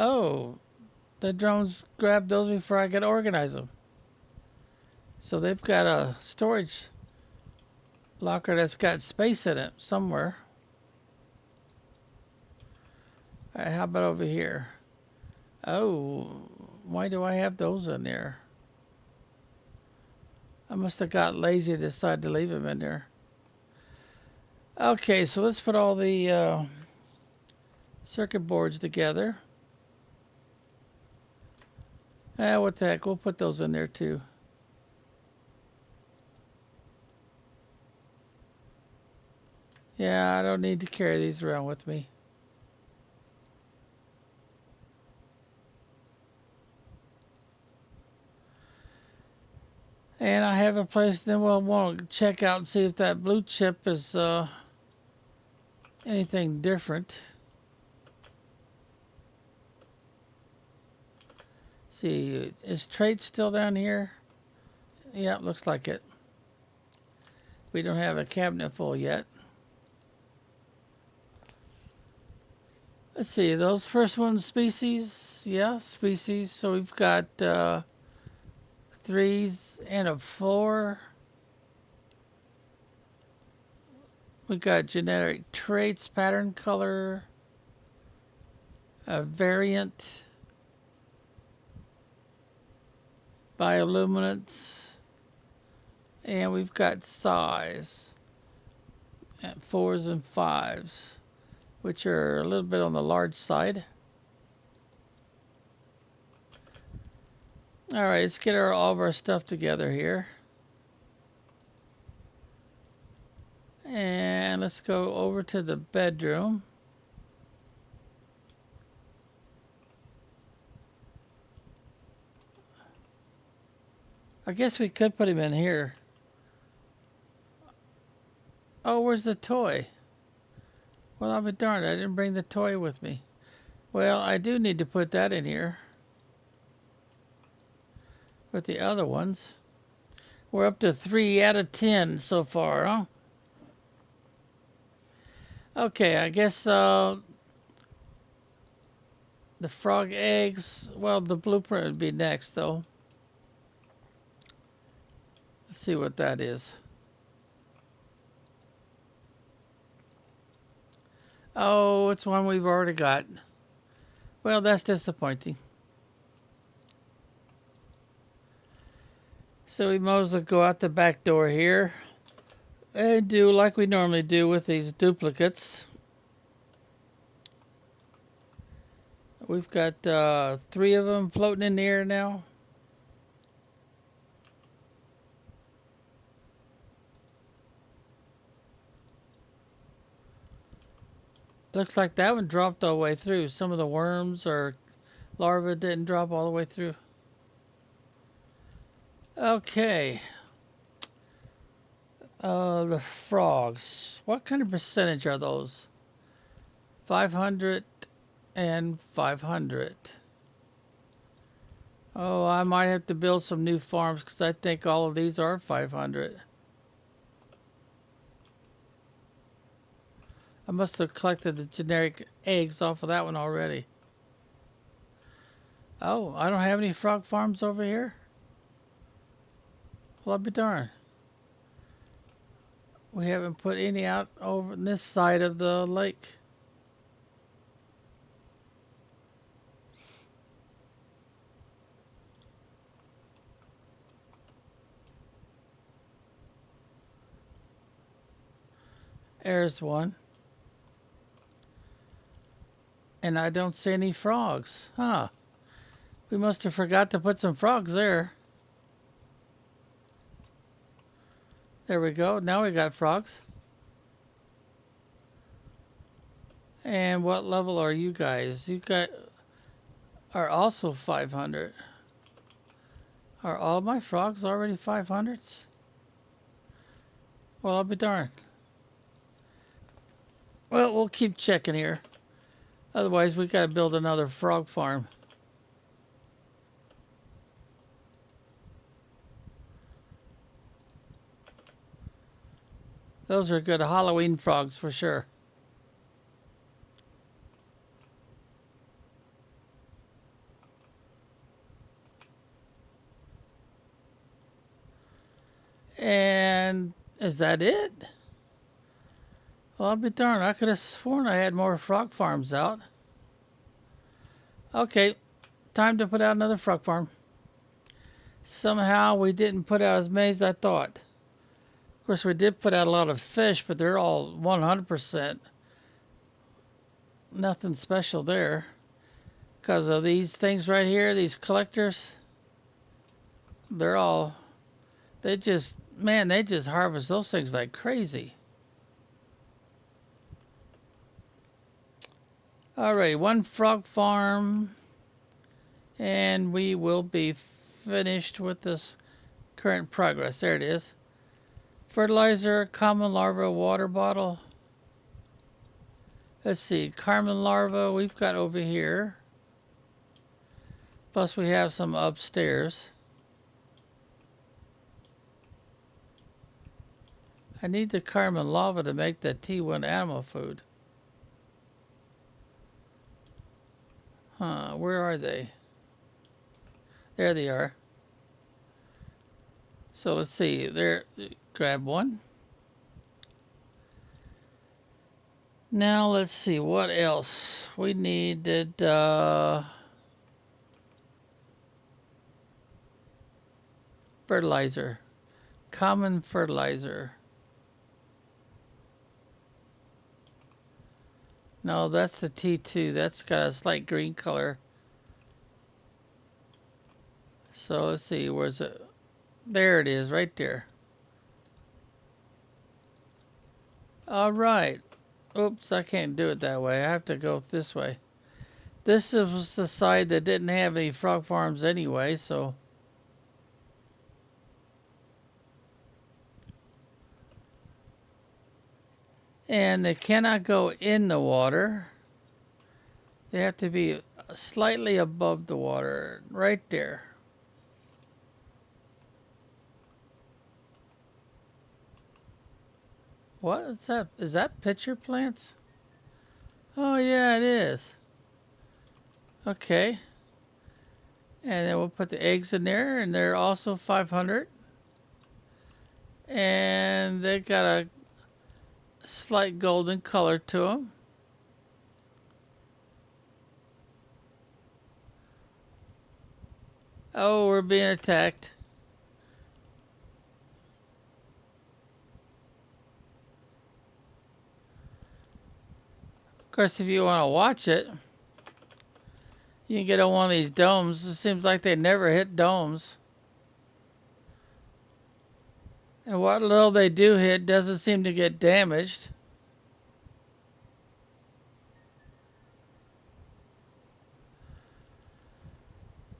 Oh, the drones grabbed those before I could organize them. So they've got a storage locker that's got space in it somewhere. All right, how about over here? Oh, why do I have those in there? I must have got lazy and decided to leave them in there. Okay, so let's put all the circuit boards together. What the heck, we'll put those in there too. Yeah, I don't need to carry these around with me. And I have a place, then we'll want to check out and see if that blue chip is anything different. See, is trait still down here? Yeah, looks like it. We don't have a cabinet full yet. Let's see, those first ones species. Yeah, species. So we've got threes and a four. We got genetic traits, pattern color, a variant, bioluminescence, and we've got size at fours and fives, which are a little bit on the large side. All right, let's get all of our stuff together here. And let's go over to the bedroom. I guess we could put him in here. Oh, where's the toy? Well, I'll be darned, I didn't bring the toy with me. Well, I do need to put that in here with the other ones. We're up to 3 out of 10 so far, huh? Okay, I guess the frog eggs, well, the blueprint would be next, though. Let's see what that is. Oh, it's one we've already got. Well, that's disappointing. So we might as well go out the back door here and do like we normally do with these duplicates. We've got 3 of them floating in the air now. Looks like that one dropped all the way through. Some of the worms or larvae didn't drop all the way through. Okay. The frogs. What kind of percentage are those? 500 and 500. Oh, I might have to build some new farms because I think all of these are 500. I must have collected the generic eggs off of that one already. Oh, I don't have any frog farms over here? Well, I'll be darned. We haven't put any out over on this side of the lake. There's one. And I don't see any frogs. Huh. We must have forgot to put some frogs there. There we go. Now we got frogs. And what level are you guys? You guys are also 500. Are all my frogs already 500s? Well, I'll be darned. Well, we'll keep checking here. Otherwise, we got to build another frog farm. Those are good Halloween frogs for sure. And is that it? Well, I'll be darned. I could have sworn I had more frog farms out. Okay, time to put out another frog farm. Somehow we didn't put out as many as I thought. Of course, we did put out a lot of fish, but they're all 100%. Nothing special there. Because of these things right here, these collectors, they're all, they just, man, they just harvest those things like crazy. Alrighty, one frog farm, and we will be finished with this current progress. There it is. Fertilizer, common larva, water bottle. Let's see, common larva we've got over here. Plus we have some upstairs. I need the Carmen lava to make the T1 animal food. Huh, where are they? There they are. So let's see. There, grab one. Now let's see what else we needed. Fertilizer, common fertilizer. No, that's the T2. That's got a slight green color. So let's see, where's it? There it is, right there. All right. Oops, I can't do it that way. I have to go this way. This was the side that didn't have any frog farms anyway, so. And they cannot go in the water. They have to be slightly above the water, right there. What is that? Is that pitcher plants? Oh yeah, it is. Okay. And then we'll put the eggs in there, and they're also 500. And they got a slight golden color to them. Oh, we're being attacked. Of course, if you want to watch it, you can get on one of these domes. It seems like they never hit domes. And what little they do hit doesn't seem to get damaged.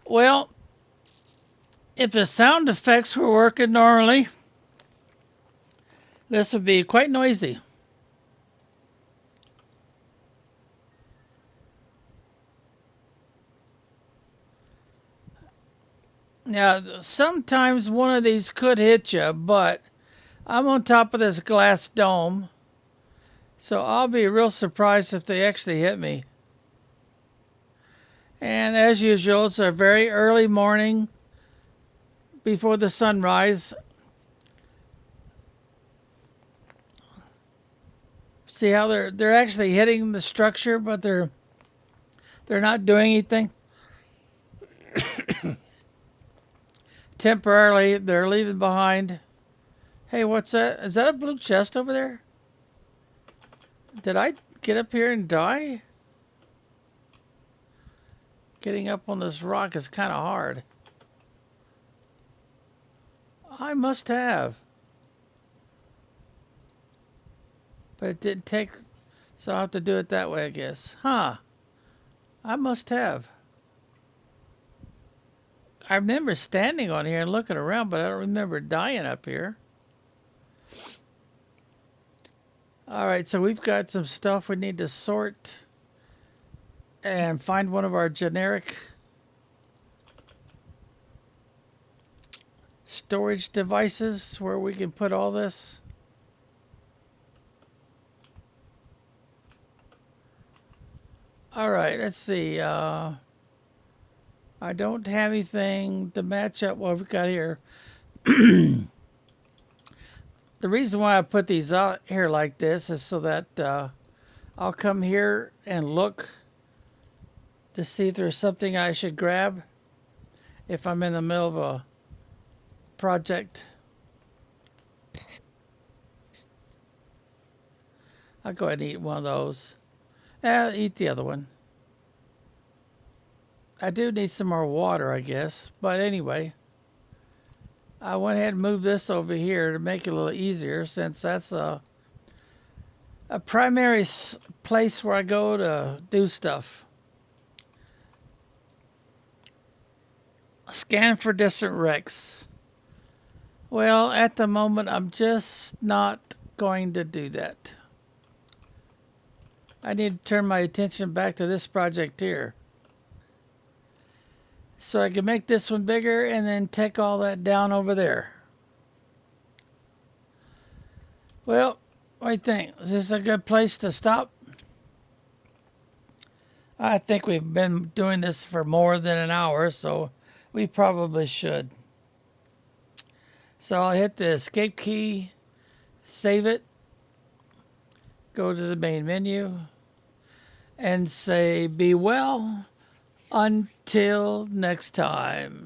Well, if the sound effects were working normally, this would be quite noisy. Now, sometimes one of these could hit you, but I'm on top of this glass dome, so I'll be real surprised if they actually hit me. And as usual, it's a very early morning before the sunrise. See how they're actually hitting the structure, but they're not doing anything. Temporarily, they're leaving behind. Hey, what's that? Is that a blue chest over there? Did I get up here and die? Getting up on this rock is kind of hard. I must have. But it didn't take, so I'll have to do it that way, I guess. Huh. I must have. I remember standing on here and looking around, but I don't remember dying up here. All right, so we've got some stuff we need to sort and find one of our generic storage devices where we can put all this. All right, let's see. I don't have anything to match up what we've got here. The reason why I put these out here like this is so that I'll come here and look to see if there's something I should grab if I'm in the middle of a project. I'll go ahead and eat one of those. I'll eat the other one. I do need some more water, I guess. But anyway, I went ahead and moved this over here to make it a little easier since that's a primary place where I go to do stuff. Scan for distant wrecks. Well, at the moment, I'm just not going to do that. I need to turn my attention back to this project here. So I can make this one bigger and then take all that down over there. Well, what do you think? Is this a good place to stop? I think we've been doing this for more than an hour, so we probably should. So I'll hit the escape key, save it, go to the main menu, and say, be well until next time.